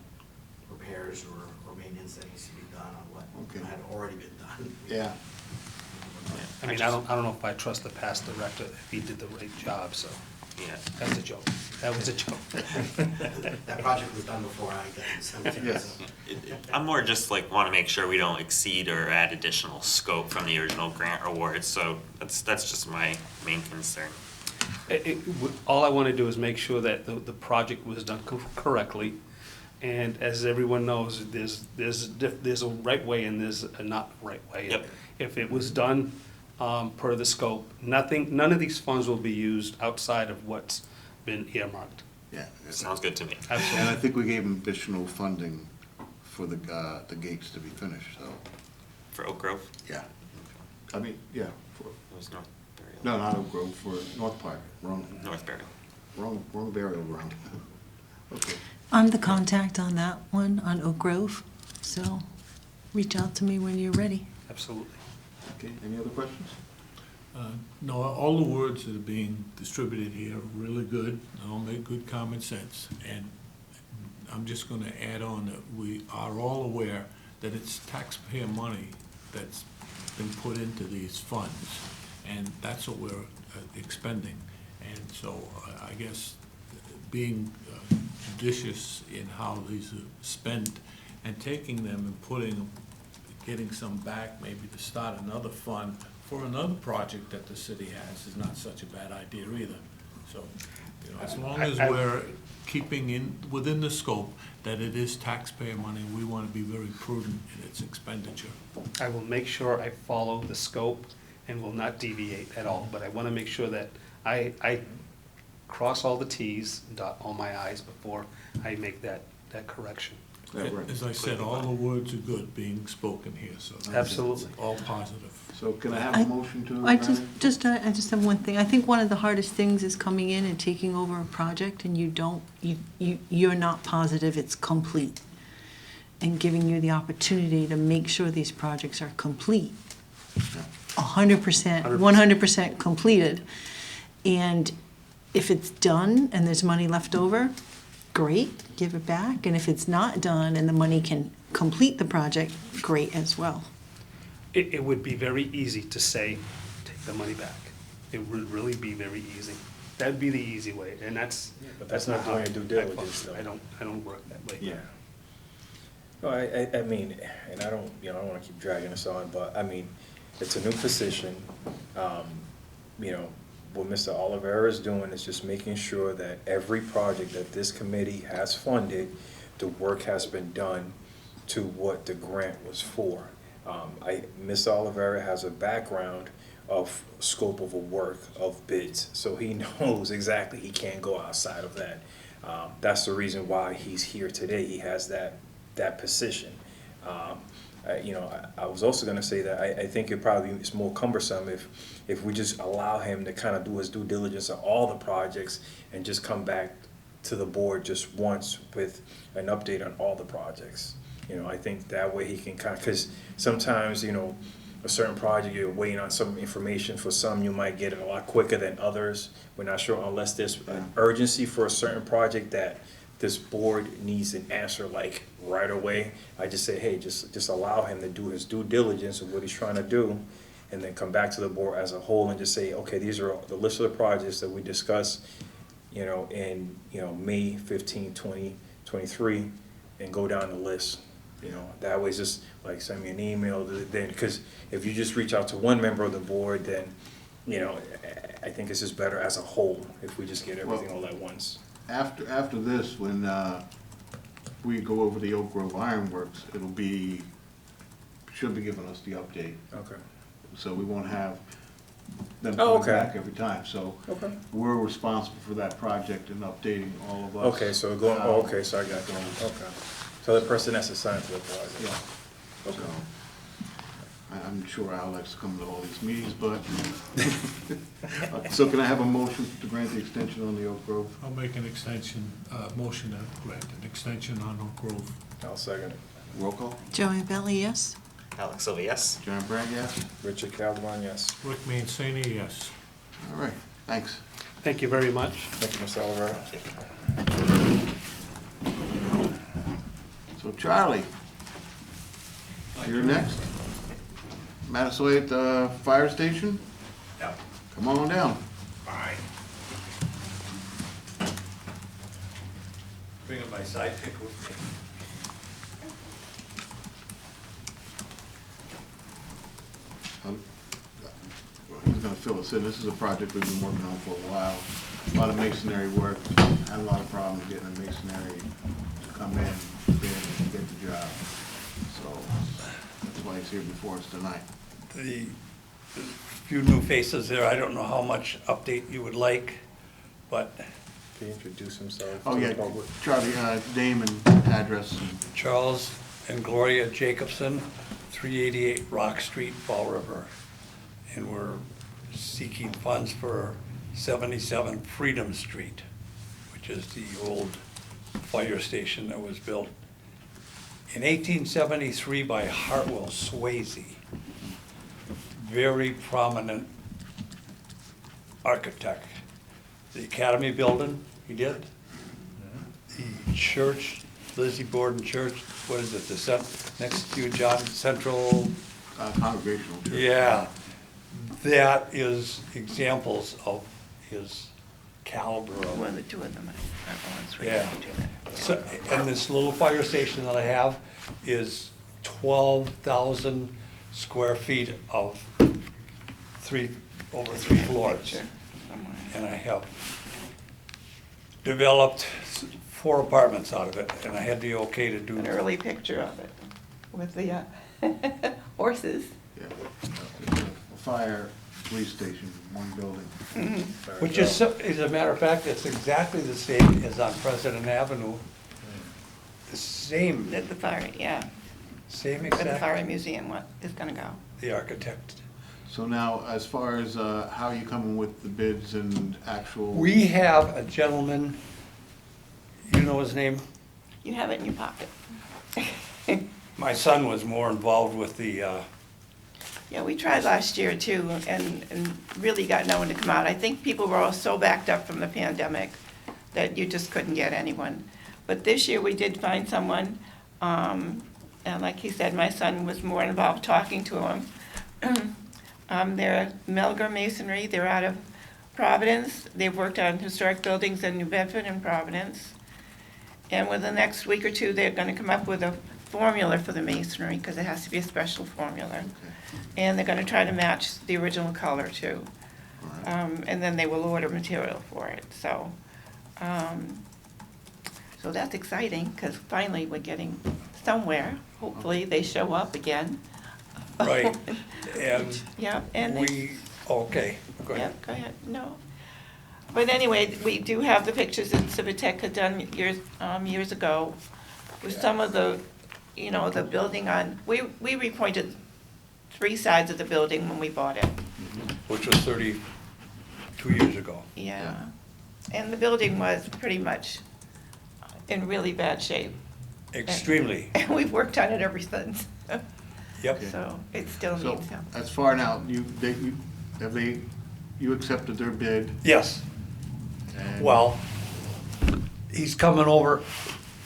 repairs or maintenance that needs to be done on what Okay. had already been done. Yeah. I mean, I don't know if I trust the past director, if he did the right job, so, Yeah. that was a joke. That was a joke. That project was done before I got this cemetery, Yes. so. I'm more just like, want to make sure we don't exceed or add additional scope from the original grant awards, so that's just my main concern. All I want to do is make sure that the project was done correctly. And as everyone knows, there's a right way and there's a not right way. Yep. If it was done per the scope, none of these funds will be used outside of what's been earmarked. Yeah. Sounds good to me. And I Absolutely. think we gave them additional funding for the gates to be finished, so, For Oak Grove, yeah. I mean, yeah, for, it was North Burial. no, not Oak Grove, for North Park, North Burial. wrong burial ground. Okay. I'm the contact on that one, on Oak Grove, so reach out to me when you're ready. Absolutely. Okay, any other questions? No, all the words that are being distributed here are really good, they all make good common sense. And I'm just gonna add on that we are all aware that it's taxpayer money that's been put into these funds, and that's what we're expending. And so I guess being judicious in how these are spent and taking them and putting them, getting some back, maybe to start another fund for another project that the city has is not such a bad idea either. So, you know, as long as we're keeping within the scope that it is taxpayer money, we want to be very prudent in its expenditure. I will make sure I follow the scope and will not deviate at all, but I want to make sure that I cross all the Ts and dot all my Is before I make that correction. Yeah, right. As I said, all the words are good being spoken here, so. Absolutely. All positive. So can I have I- a motion to? I grant just it? I just have one thing. I think one of the hardest things is coming in and taking over a project and you're not positive it's complete. And giving you the opportunity to make sure these projects are complete. 100%, 100% completed. And if it's done and there's money left over, great, give it back. And if it's not done and the money can complete the project, great as well. It would be very easy to say, take the money back. It would really be very easy. That'd be the easy way, and that's. But that's not how doing your due I diligence, function. though. I don't work that way. Yeah. No, I mean, and I don't wanna keep dragging this on, but, I mean, it's a new position. What Mr. Olivera is doing is just making sure that every project that this committee has funded, the work has been done to what the grant was for. Mr. Olivera has a background of scope of a work, of bids, so he knows exactly he can't go outside of that. That's the reason why he's here today. He has that position. I was also gonna say that I think it probably is more cumbersome if we just allow him to kind of do his due diligence on all the projects and just come back to the board just once with an update on all the projects. I think that way he can kind of, because sometimes, a certain project, you're waiting on some information. For some, you might get it a lot quicker than others. We're not sure unless there's an urgency for a certain project that this board needs an answer like right away. I just say, hey, just allow him to do his due diligence of what he's trying to do, and then come back to the board as a whole and just say, okay, these are the list of the projects that we discussed, in, May 15, 2023, and go down the list. That way it's just like send me an email then, because if you just reach out to one member of the board, then, I think it's just better as a whole if we just get everything all at once. After this, when we go over the Oak Grove Ironworks, should be giving us the update. Okay. So we won't have them Oh, coming okay. back every time. So Okay. we're responsible for that project and updating all of us. Okay, so so I got going. Okay. So the person that's assigned to the project. Yeah. So, I'm sure Al likes to come to all these meetings, but, so can I have a motion to grant the extension on the Oak Grove? I'll make an motion to grant an extension on Oak Grove. I'll second it. Roll call? Joanne Bentley, yes? Alex Silva, yes. John Brandt, yes? Richard Calderon, yes. Rick Mancini, yes. All right, thanks. Thank you very much. Thank you, Mr. Oliver. So Charlie, you're next. Matasoit Fire Station? Yep. Come on down. Alright. Bringing my sidekick with me. He's gonna fill us in. This is a project we've been working on for a while. A lot of masonry work, had a lot of problems getting the masonry to come in, and get the job. So that's why he's here before us tonight. The few new faces there, I don't know how much update you would like, but Can you introduce himself Oh, to yeah, the public? Charlie, name and address. Charles and Gloria Jacobson, 388 Rock Street, Fall River. And we're seeking funds for 77 Freedom Street, which is the old fire station that was built in 1873 by Hartwell Swayze. Very prominent architect. The Academy building, he did. The church, Lizzie Borden Church, what is it, next to you, John, Central? Congregational church. Yeah, that is examples of his caliber of. Well, the two of them are ones right Yeah. between it. So, and this little fire station that I have is 12,000 square feet of over three floors. Picture somewhere. And I have developed 4 apartments out of it, and I had the okay to do. An early picture of it with the horses. Yeah. It's a fire police station, one building. Which is, as a matter of fact, it's exactly the same as on President Avenue. The same, That the fire, yeah, same where the exact, fire museum is gonna go. the architect. So now, as far as how are you coming with the bids and actual? We have a gentleman, you know his name? You have it in your pocket. My son was more involved with the, Yeah, we tried last year too, and really got no one to come out. I think people were all so backed up from the pandemic that you just couldn't get anyone. But this year, we did find someone, and like he said, my son was more involved talking to him. They're Melgar Masonry, they're out of Providence. They've worked on historic buildings in New Bedford and Providence. And within the next week or two, they're gonna come up with a formula for the masonry, because it has to be a special formula. And they're gonna try to match the original color too. And then they will order material for it, so. So that's exciting, because finally we're getting somewhere. Hopefully they show up again. right, and Yeah, and they- we, okay, go yeah, ahead. go ahead, no. But anyway, we do have the pictures that Civitech had done years ago with some of the, the building on, we repointed 3 sides of the building when we bought it, Which was 32 years ago. yeah. And the building was pretty much in really bad shape. Extremely, And we've worked on it ever since, yep. so it still So, needs help. as far now, you accepted their bid? Yes, And well, he's coming over.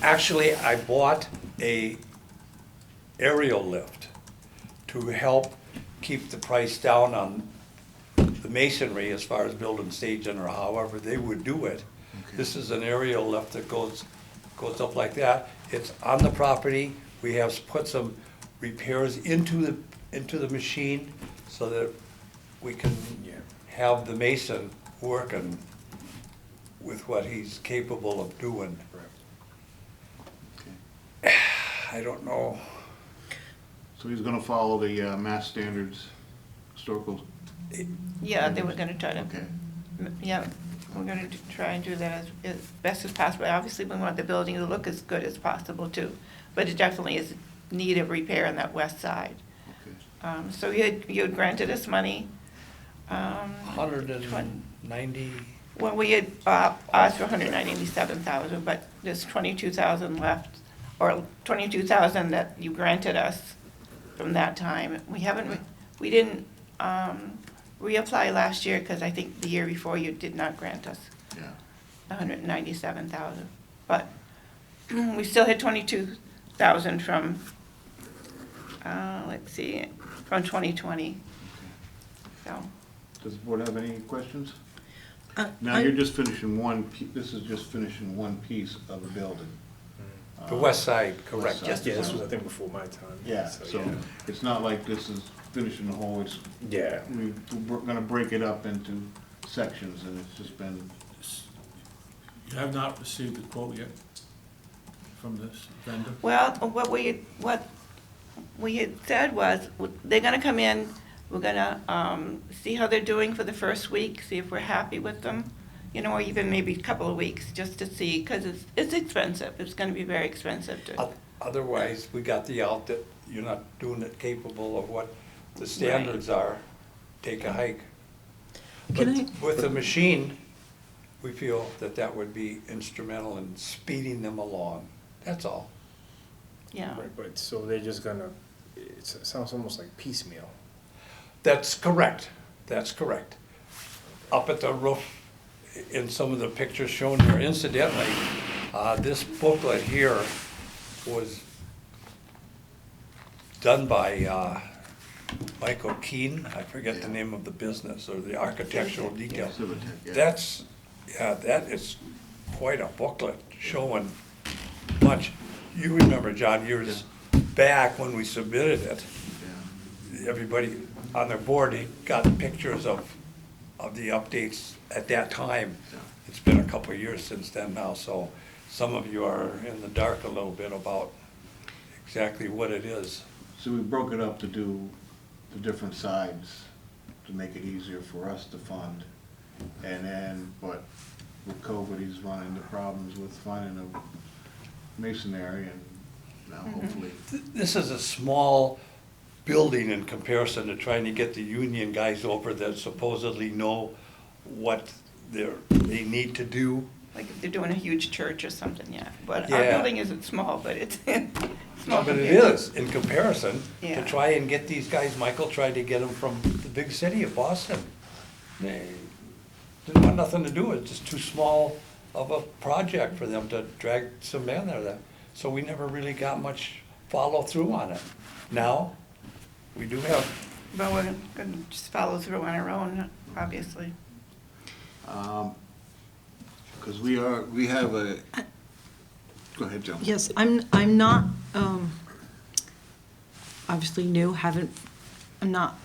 Actually, I bought a aerial lift to help keep the price down on the masonry as far as building staging or however they would do it. Okay. This is an aerial lift that goes up like that. It's on the property. We have put some repairs into the machine so that we can have the mason working with what he's capable of doing. Okay. I don't know. So he's gonna follow the Mass Standards historical, Yeah, they were gonna try to. okay. Yeah, we're gonna try and do that as best as possible. Obviously, we want the building to look as good as possible too, but it definitely is in need of repair on that west side. Okay. So you had granted us money. 190, Well, we had asked for 197,000, but there's 22,000 left, or 22,000 that you granted us from that time. We didn't reapply last year because I think the year before you did not grant us Yeah. 197,000. But we still had 22,000 from, let's see, from 2020. So, Does the board have any questions? Now, I- you're just finishing this is just finishing one piece of the building. The west side, correct. West side. Yeah, this was, I think, before my time. Yeah, so it's not like this is finishing the whole, it's, Yeah. we're gonna break it up into sections, and it's just been, You have not received a quote yet from this vendor? well, what we had said was, they're gonna come in, we're gonna see how they're doing for the first week, see if we're happy with them, you know, or even maybe a couple of weeks, just to see, because it's expensive. It's gonna be very expensive to, Otherwise, we got the out that you're not doing it capable of what the standards are, take a hike. But Can I- with the machine, we feel that that would be instrumental in speeding them along, that's all. yeah. Right, but so they're just gonna, it sounds almost like piecemeal. That's correct, that's correct. Up at the roof, in some of the pictures shown here, incidentally, this booklet here was done by Michael Keane, I forget the name of the business, or the architectural detail. Civitek, yeah. That is quite a booklet showing much. You remember, John, years back when we submitted it, Yeah. everybody on their board, they got pictures of the updates at that time. Yeah. It's been a couple of years since then now, so some of you are in the dark a little bit about exactly what it is. So we broke it up to do the different sides to make it easier for us to fund. And then, but with COVID, he's run into problems with finding a masonry, and now hopefully, This is a small building in comparison to trying to get the union guys over that supposedly know what they need to do. Like if they're doing a huge church or something, yeah. But our Yeah. building isn't small, but it's small. But it compared to- is, in comparison, Yeah. to try and get these guys, Michael tried to get them from the big city of Boston. They didn't want nothing to do with it, just too small of a project for them to drag some men there. So we never really got much follow-through on it. Now, we do have, But we're gonna just follow through on our own, obviously. because we have a, go ahead, Joan. Yes, I'm not, obviously new, I'm not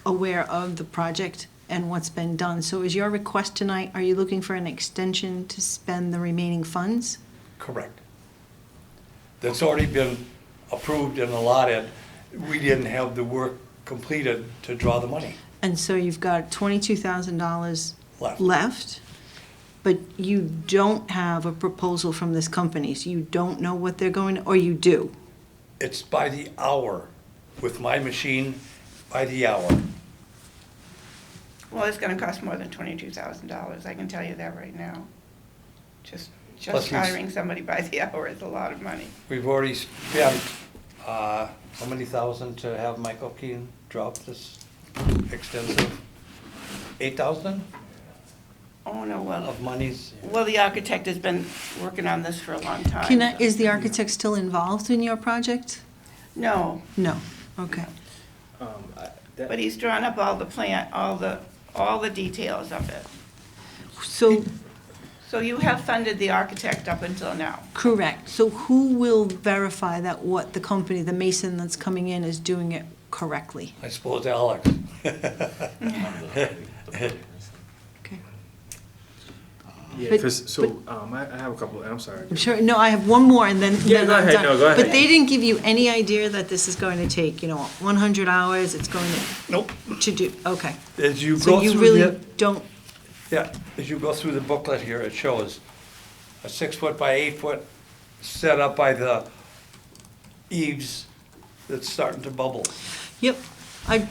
aware of the project and what's been done. So is your request tonight, are you looking for an extension to spend the remaining funds? correct. That's already been approved and allotted. We didn't have the work completed to draw the money. And so you've got $22,000 Left. left, but you don't have a proposal from this company, so you don't know what they're going, or you do? It's by the hour, with my machine, by the hour. Well, it's gonna cost more than $22,000, I can tell you that right now. Plus Just we've- hiring somebody by the hour is a lot of money. We've already spent, how many thousand to have Michael Keane drop this extensive? 8,000 Oh, no, well, of monies? the architect has been working on this for a long time. Is the architect still involved in your project? No, No, okay. but he's drawn up all the plan, all the details of it. So, So you have funded the architect up until now? correct. So who will verify that what the company, the mason that's coming in is doing it correctly? I suppose Alex. Okay. Yeah, But- because, so, I have a couple, I'm sorry. I'm sure, no, I have one more and then Yeah, then go I'm ahead. done. No, go ahead. But they didn't give you any idea that this is going to take, 100 hours, it's going Nope. to do, okay. As you So go you through really the, don't, yeah, as you go through the booklet here, it shows a 6-foot by 8-foot set up by the eaves that's starting to bubble. yep. I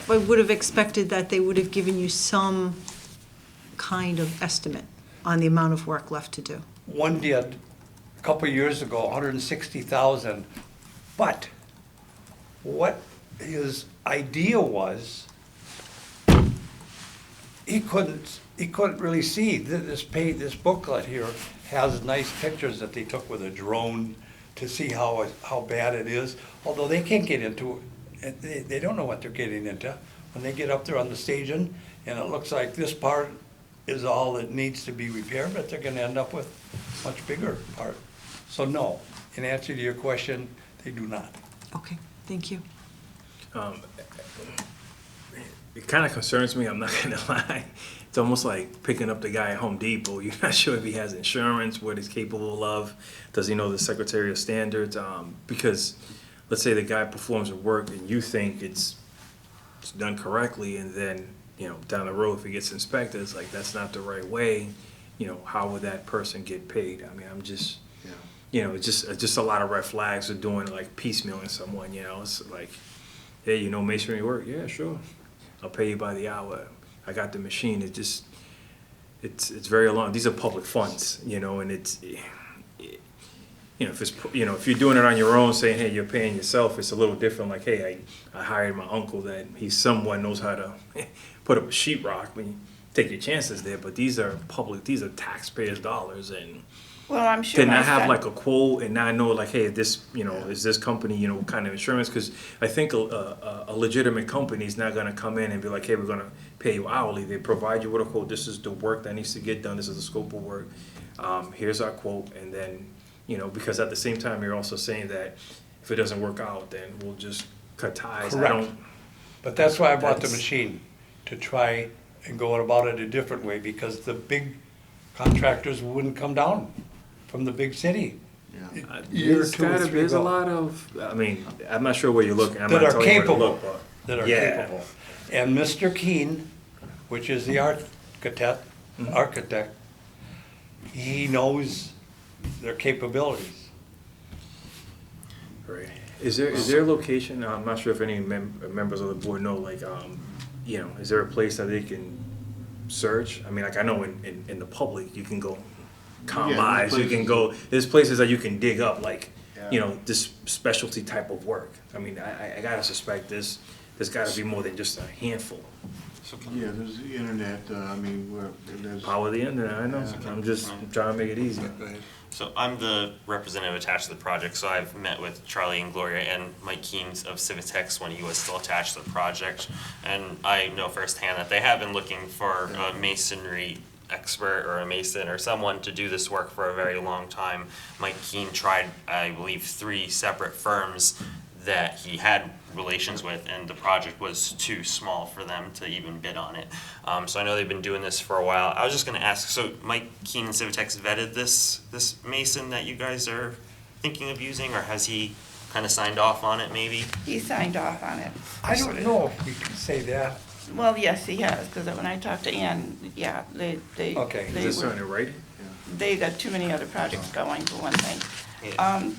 would have expected that they would have given you some kind of estimate on the amount of work left to do. One did, a couple of years ago, 160,000. But what his idea was, he couldn't really see. This booklet here has nice pictures that they took with a drone to see how bad it is, although they can't get into it. They don't know what they're getting into. When they get up there on the staging, and it looks like this part is all that needs to be repaired, but they're gonna end up with a much bigger part. So no, in answer to your question, they do not. Okay, thank you. It kind of concerns me, I'm not gonna lie. It's almost like picking up the guy at Home Depot. You're not sure if he has insurance, what he's capable of. Does he know the Secretary of Standards? Because let's say the guy performs a work and you think it's done correctly, and then, you know, down the road, if he gets inspected, it's like, that's not the right way. You know, how would that person get paid? I mean, I'm just, you know, it's just a lot of red flags of doing like piecemealing someone, you know? It's like, hey, you know masonry work? Yeah, sure. I'll pay you by the hour. I got the machine. It's very alarming. These are public funds, you know, and it's, you know, if you're doing it on your own, saying, hey, you're paying yourself, it's a little different. Like, hey, I hired my uncle that he somewhat knows how to put up a sheetrock. I mean, take your chances there, but these are these are taxpayers' dollars, and Well, I'm sure then my I have son- like a quote, and I know like, hey, this, you know, is this company, you know, what kind of insurance? Because I think a legitimate company is not gonna come in and be like, hey, we're gonna pay you hourly. They provide you with a quote. This is the work that needs to get done. This is the scope of work. Here's our quote, and then, you know, because at the same time, you're also saying that if it doesn't work out, then we'll just cut ties. I Correct. don't- But that's why I bought the That's- machine, to try and go about it a different way, because the big contractors wouldn't come down from the big city. Yeah. Year There's two or gotta- three There's a ago. lot of, I mean, I'm not sure where you're looking. I'm That not are telling you where to capable, look, but- that are Yeah. capable. And Mr. Keene, which is the architect, he knows their capabilities. Right. Is there a location, I'm not sure if any members of the board know, like, you know, is there a place that they can search? I mean, like, I know in the public, you can go combines, you can go, there's places that you can dig up, like, you know, this specialty type of work. I mean, I gotta suspect there's gotta be more than just a handful. Yeah, there's the internet, I mean, where there's. Power of the internet, I know, I'm just trying to make it easy. So I'm the representative attached to the project, so I've met with Charlie and Gloria and Mike Keynes of Civitex when he was still attached to the project. And I know firsthand that they have been looking for a masonry expert or a mason or someone to do this work for a very long time. Mike Keene tried, I believe, 3 separate firms that he had relations with, and the project was too small for them to even bid on it. So I know they've been doing this for a while. I was just gonna ask, so Mike Keene and Civitex vetted this mason that you guys are thinking of using, or has he kind of signed off on it maybe? He signed off on it. I don't know if we can say that. Well, yes, he has, because when I talked to Ann, yeah, they Okay. Is they there were, something in writing? they got too many other projects going, for one thing. Yeah.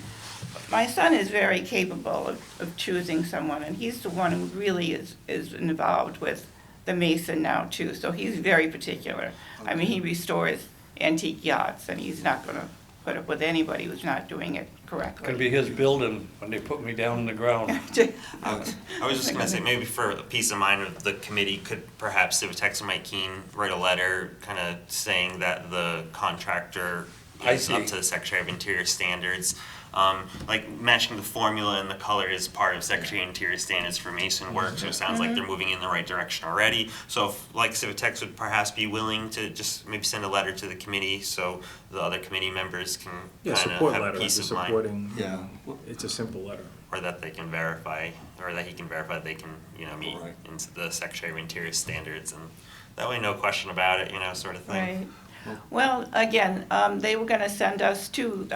My son is very capable of choosing someone, and he's the one who really is involved with the Mason now too, so he's very particular. I mean, he restores antique yachts, and he's not gonna put up with anybody who's not doing it correctly. Could be his building when they put me down in the ground. I was just gonna say, maybe for a peace of mind of the committee, could perhaps Civitex and Mike Keene write a letter kind of saying that the contractor I is up see. to the Secretary of Interior standards. Like matching the formula and the color is part of Secretary of Interior standards for mason work, so it sounds like they're moving in the right direction already. So if, like, Civitex would perhaps be willing to just maybe send a letter to the committee so the other committee members can Yeah, kind support of have letter, peace just of mind. supporting, Yeah. it's a simple letter. Or that they can verify, or that he can verify they can, you know, meet into the Secretary of Interior standards, and that way, no question about it, you know, sort of thing. Right. Well, again, they were gonna send us 2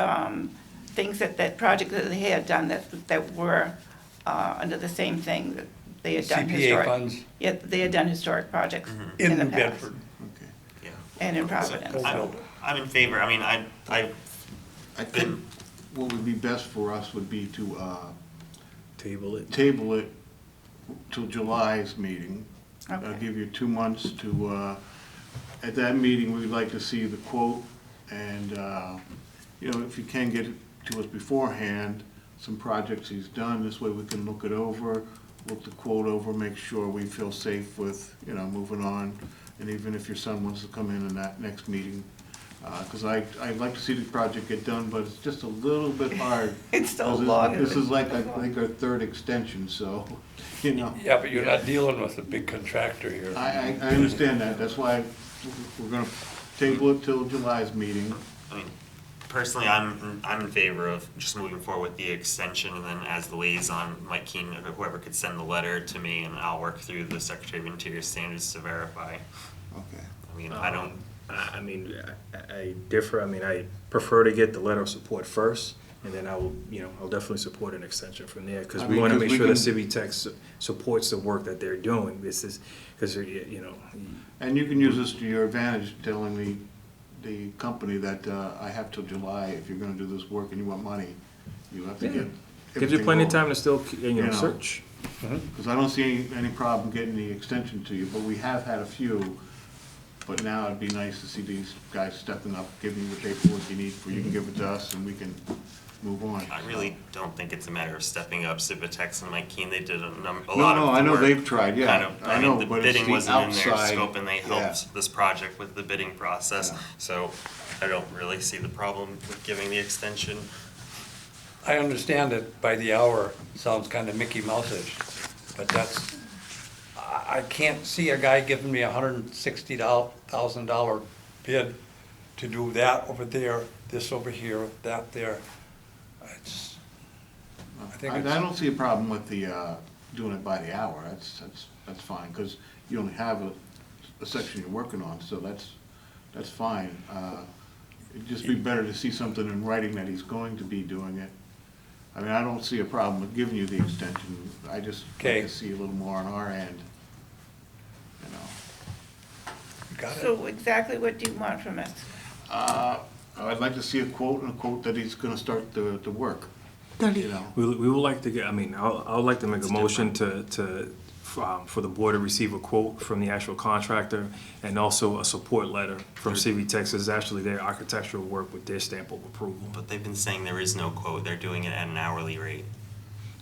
things that project that they had done that were under the same thing, that they had done CPA historic. funds Yeah, they had done historic projects in the New past. Bedford. Okay. Yeah. And in So, Providence. I'm in favor, I mean, I I think what would be best for us would be to Table it. table it till July's meeting. I'll Okay. give you 2 months to, at that meeting, we'd like to see the quote, and, you know, if you can get it to us beforehand, some projects he's done, this way we can look it over, look the quote over, make sure we feel safe with, you know, moving on. And even if your son wants to come in that next meeting, because I'd like to see the project get done, but it's just a little bit hard. It's so 'Cause long. This is like, I think, our third extension, so, you know. Yeah, but you're not dealing with a big contractor here. I understand that, that's why we're gonna table it till July's meeting. I mean, personally, I'm in favor of just moving forward with the extension, and then as the liaison, Mike Keene, or whoever could send the letter to me, and I'll work through the Secretary of Interior standards to verify. Okay. I mean, I don't, I mean, I differ. I mean, I prefer to get the letter of support first, and then I will, you know, I'll definitely support an extension from there, because I we mean, want to 'cause make we sure that can- Civic Tech supports the work that they're doing. This is, because, you know, And you can use this to your advantage, telling the company that I have till July, if you're gonna do this work and you want money, you have to Yeah. get gives you everything plenty of going. time to still, you know, You know. search. Because I don't see any problem getting the extension to you, but we have had a few. But now it'd be nice to see these guys stepping up, giving you the paperwork you need, for you can give it to us and we can move on. I really don't think it's a matter of stepping up Civitex and Mike Keene. They did a lot of the No, I know work. they've tried, yeah. Kind of, I I know, mean, the but it's bidding the wasn't in their outside, scope, and they yeah. helped this project with the bidding process. Yeah. So I don't really see the problem with giving the extension. I understand that by the hour sounds kind of Mickey Mouse-ish, but that's, I can't see a guy giving me $160,000 bid to do that over there, this over here, that there. It's, I think I it's, don't see a problem with the, doing it by the hour, that's fine, because you only have a section you're working on, so that's fine. It'd just be better to see something in writing that he's going to be doing it. I mean, I don't see a problem with giving you the extension, I just like Okay. to see a little more on our end, you know. got it? So exactly what do you want from us? I'd like to see a quote, and a quote that he's gonna start the work, 30. you know. We would like to get, I mean, I would like to make a It's motion for the board to receive a quote from the actual contractor, and also a support letter from CV Texas, actually their architectural work with their stamp of approval. But they've been saying there is no quote. They're doing it at an hourly rate.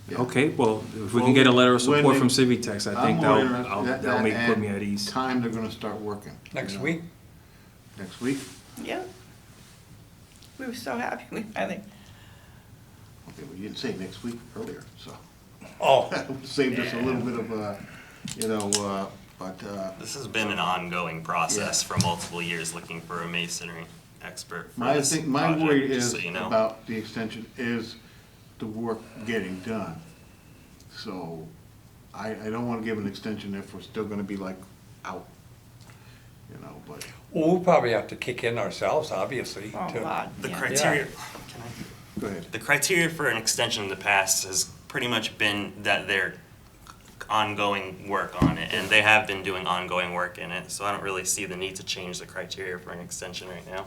Yeah. Okay, well, if we can get a letter of When support they- from Civic Tex, I think I'm more interested in that that'll put me and at ease. Time they're gonna start working. you Next know. week? Next week? Yeah. We were so happy we finally, Okay, well, you didn't say next week earlier, so. Oh, That saved us a little bit of, you know, but, This has been an ongoing process for multiple years, looking for a masonry expert for my this thing, my worry project, just is so you know. about the extension is the work getting done. So I don't wanna give an extension if we're still gonna be like out, you know, but. well, we'll probably have to kick in ourselves, obviously, oh, to, God. The yeah. criteria, can I? Go ahead. The criteria for an extension in the past has pretty much been that they're ongoing work on it, and they have been doing ongoing work in it, so I don't really see the need to change the criteria for an extension right now.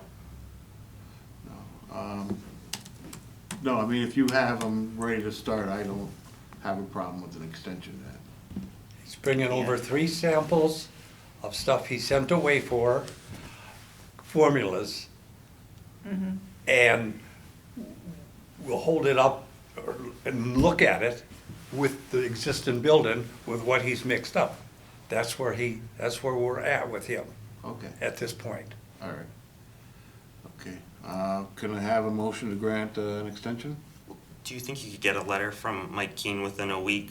No, I mean, if you have them ready to start, I don't have a problem with an extension then. he's bringing over 3 samples of stuff he sent away for, formulas. And we'll hold it up and look at it with the existing building with what he's mixed up. That's where we're at with him Okay, at this point. all right. Okay, can I have a motion to grant an extension? Do you think you could get a letter from Mike Keene within a week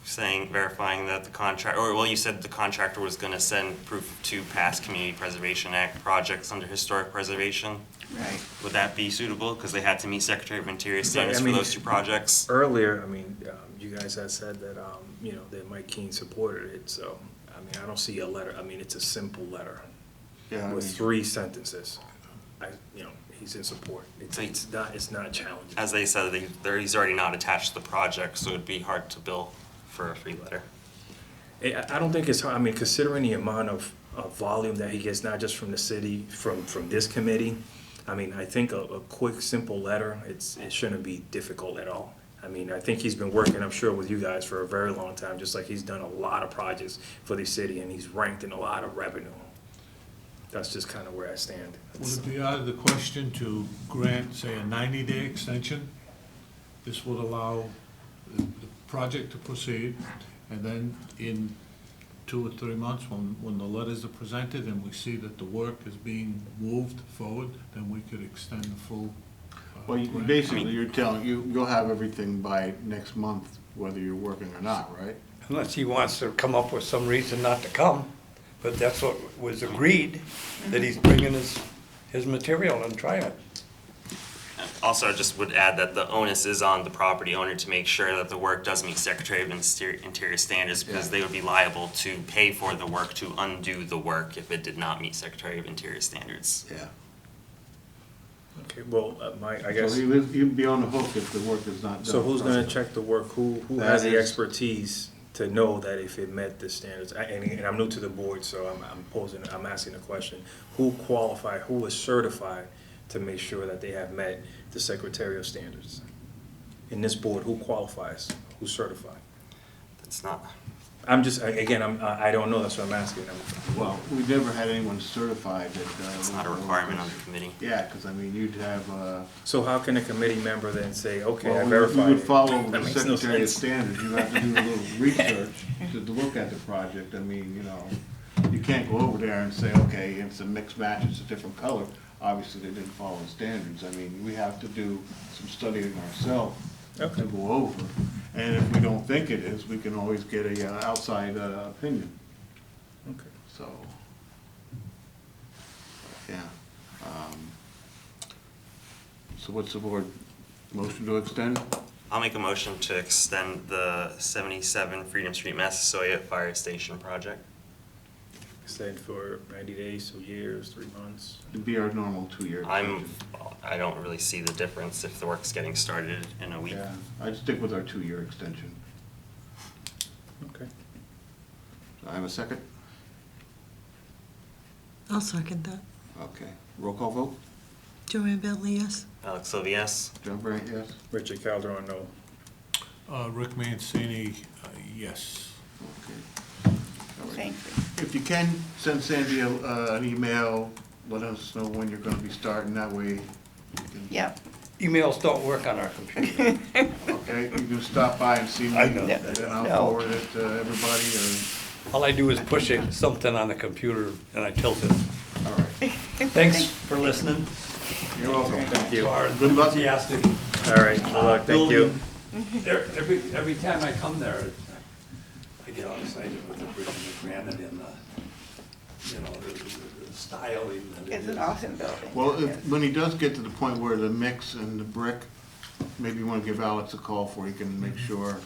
saying, verifying that the contract, or, well, you said the contractor was gonna send proof to past Community Preservation Act projects under historic preservation? Right. Would that be suitable? Because they had to meet Secretary of Interior standards I for mean, those 2 projects. Earlier, I mean, you guys had said that, you know, that Mike Keene supported it, so, I mean, I don't see a letter, I mean, it's a simple letter Yeah, I with mean, 3 sentences. You know, he's in support. So- It's not challenging. As they said, he's already not attached to the project, so it'd be hard to bill for a free letter. I don't think it's hard, I mean, considering the amount of volume that he gets, not just from the city, from this committee, I mean, I think a quick, simple letter, it shouldn't be difficult at all. I mean, I think he's been working, I'm sure, with you guys for a very long time, just like he's done a lot of projects for the city, and he's ranked in a lot of revenue. That's just kind of where I stand. Would it be out of the question to grant, say, a 90-day extension? This would allow the project to proceed, and then in 2 or 3 months, when the letters are presented and we see that the work is being moved forward, then we could extend the full. Well, grant. basically, you're telling, you'll have everything by next month, whether you're working or not, right? Unless he wants to come up with some reason not to come, but that's what was agreed, that he's bringing his material and trying it. Also, I just would add that the onus is on the property owner to make sure that the work does meet Secretary of Interior standards, because Yeah. they would be liable to pay for the work to undo the work if it did not meet Secretary of Interior standards. Yeah. Okay, well, I So guess, you'd be on the hook if the work is not done. so who's gonna check the work? Who has That the is- expertise to know that if it met the standards? And I'm new to the board, so I'm asking the question. Who qualified, who is certified to make sure that they have met the secretarial standards? In this board, who qualifies? Who's certified? It's not, I'm just, again, I don't know, that's what I'm asking. Well, we've never had anyone certified that. it's not a requirement on the committee. Yeah, because I mean, you'd have, So how can a committee member then say, okay, well, I we verified would it? follow That the makes no Secretary of sense. Standards. You have to do a little research to look at the project. I mean, you know, you can't go over there and say, okay, it's a mixed match, it's a different color. Obviously, they didn't follow the standards. I mean, we have to do some studying ourselves to Okay. go over. And if we don't think it is, we can always get a outside opinion. Okay. So, yeah. So what's the board, motion to extend? I'll make a motion to extend the 77 Freedom Street, Massasoit Fire Station project. Extend for 90 days, 2 years, 3 months. It'd be our normal 2-year extension. I don't really see the difference if the work's getting started in a week. Yeah, I'd stick with our 2-year extension. Okay. Do I have a second? I'll second that. Okay. Roll call vote? Joanne Bentley, yes? Alex Silva, yes? John Brandt, yes? Richard Calderon, no. Rick Mancini, yes. Okay. All right. Thank you. If you can, send Sandy an email, let us know when you're gonna be starting, that way you can. Yep. Emails don't work on our computer. Okay, you can stop by and see me, I and know. then I'll No. forward it to everybody, All I do is push something on the computer and I tilt it. or, all right. Thanks for listening. You're welcome. Thank you. All Are Good luck. enthusiastic. right, good luck, thank you. building. Every time I come there, I get all excited with the brick and the granite and the, you know, the styling. that it It's an is. awesome building. Well, when he does get to the point where the mix and the brick, maybe you wanna give Alex a call for, he can make sure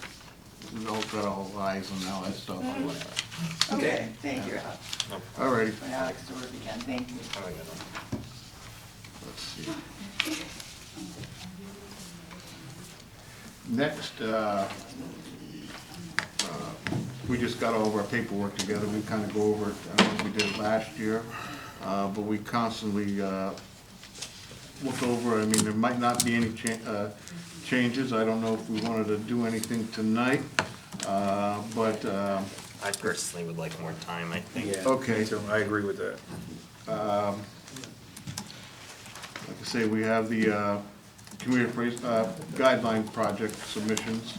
we all got all eyes on all that stuff. Okay, thank you. All righty, For Alex to work again, thank you. let's see. Next, we just got all of our paperwork together, we kind of go over it, I don't know if we did it last year, but we constantly look over, I mean, there might not be any changes, I don't know if we wanted to do anything tonight, but, I personally would like more time, I think. Yeah, Okay. me too. I agree with that. like I say, we have the community guideline project submissions.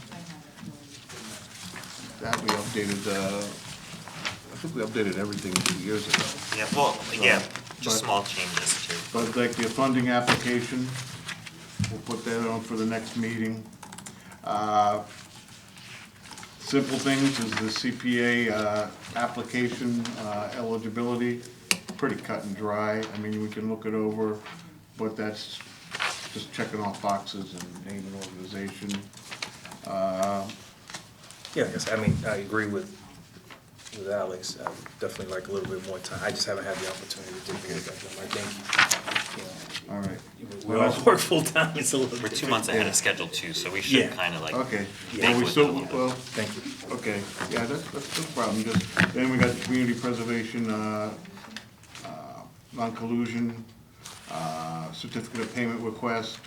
That we updated, I think we updated everything 2 years ago. Yeah, well, yeah, But- just small changes too. But like the funding application, we'll put that on for the next meeting. Simple things is the CPA application eligibility, pretty cut and dry. I mean, we can look it over, but that's just checking off boxes and name and organization. Yeah, yes, I mean, I agree with Alex. I would definitely like a little bit more time. I just haven't had the opportunity to take a look at them. I think, you know, All right. we all work full-time, it's a little We're bit. 2 months ahead of schedule too, so we should Yeah. kind of like. Okay. bank Well, we with still, it a little bit. well, Thank you. okay, yeah, that's no problem. Just, then we got the community preservation, non-collusion, certificate of payment request.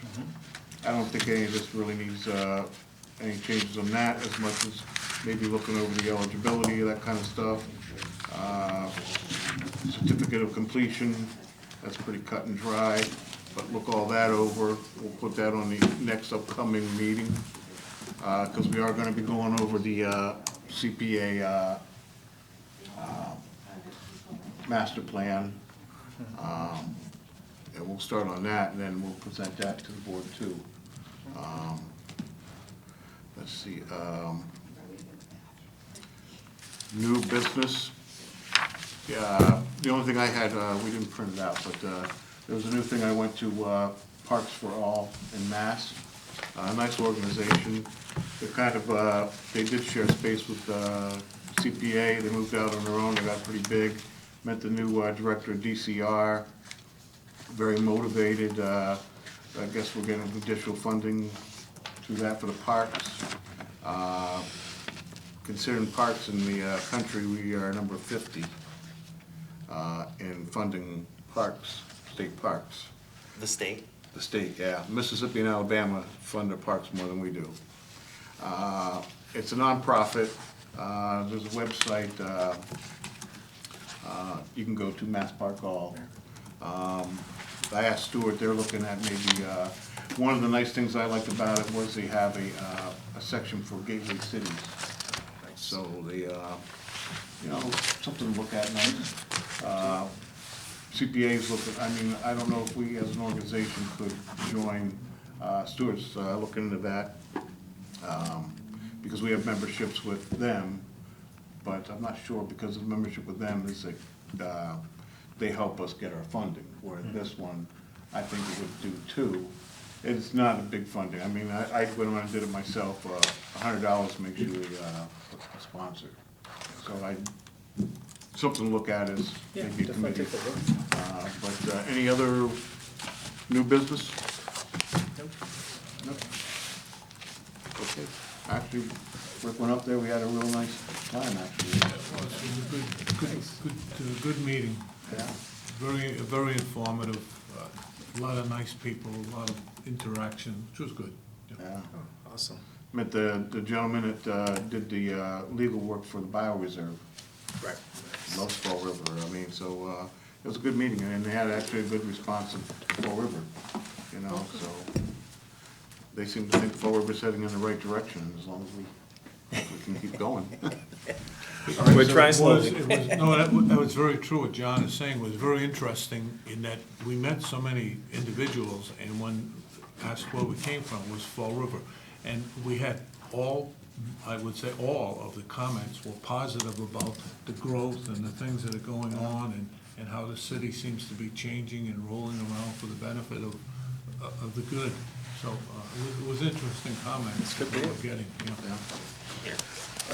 I don't think any of this really needs, any changes on that as much as maybe looking over the eligibility, that kind of stuff. Certificate of completion, that's pretty cut and dry, but look all that over. We'll put that on the next upcoming meeting. because we are gonna be going over the CPA master plan. And we'll start on that, and then we'll present that to the board too. Let's see, new business. Yeah, the only thing I had, we didn't print it out, but there was a new thing. I went to Parks for All in Mass. A nice organization. They're kind of, they did share space with CPA. They moved out on their own. They got pretty big. Met the new director of DCR. Very motivated. I guess we're getting additional funding through that for the parks. Considering parks in the country, we are number 50 in funding parks, state parks. The state? The state, yeah. Mississippi and Alabama fund their parks more than we do. It's a nonprofit. There's a website you can go to, Mass Park Hall. I asked Stuart, they're looking at maybe, one of the nice things I liked about it was they have a section for gateway cities. So they, you know, something to look at nice. CPA's looking, I mean, I don't know if we as an organization could join, Stuart's looking into that, because we have memberships with them, but I'm not sure because of the membership with them is that, they help us get our funding, where this one, I think it would do too. It's not a big funding. I mean, I went on and did it myself, $100 makes you a sponsor. So something to look at is maybe a committee. But any other new business? Nope. Okay. Actually, Rick went up there, we had a real nice time, actually. It was a good meeting. Yeah. Very informative, a lot of nice people, a lot of interaction, which was good. Yeah. Awesome. Met the gentleman that did the legal work for the bioreserve. Right. Loves Fall River, I mean, so it was a good meeting, and they had actually a good response of Fall River, you know, so they seem to think Fall River's heading in the right direction, as long as we can keep going. We're trying It was, slowly. no, that was very true, what John is saying was very interesting in that we met so many individuals, and when asked where we came from was Fall River. And we had all, I would say all of the comments were positive about the growth and the things that are going on, and how the city seems to be changing and rolling around for the benefit of the good. So it was interesting comments that we were getting, you know. Yeah.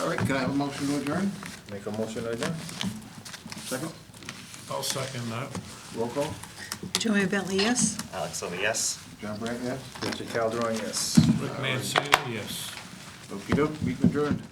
All right, can I have a motion to adjourn? Make a motion right now. Second? I'll second that. Roll call? Joanne Bentley, yes? Alex Silva, yes? John Brandt, yes? Richard Calderon, yes. Rick Mancini, yes. Okey-doke, meeting adjourned.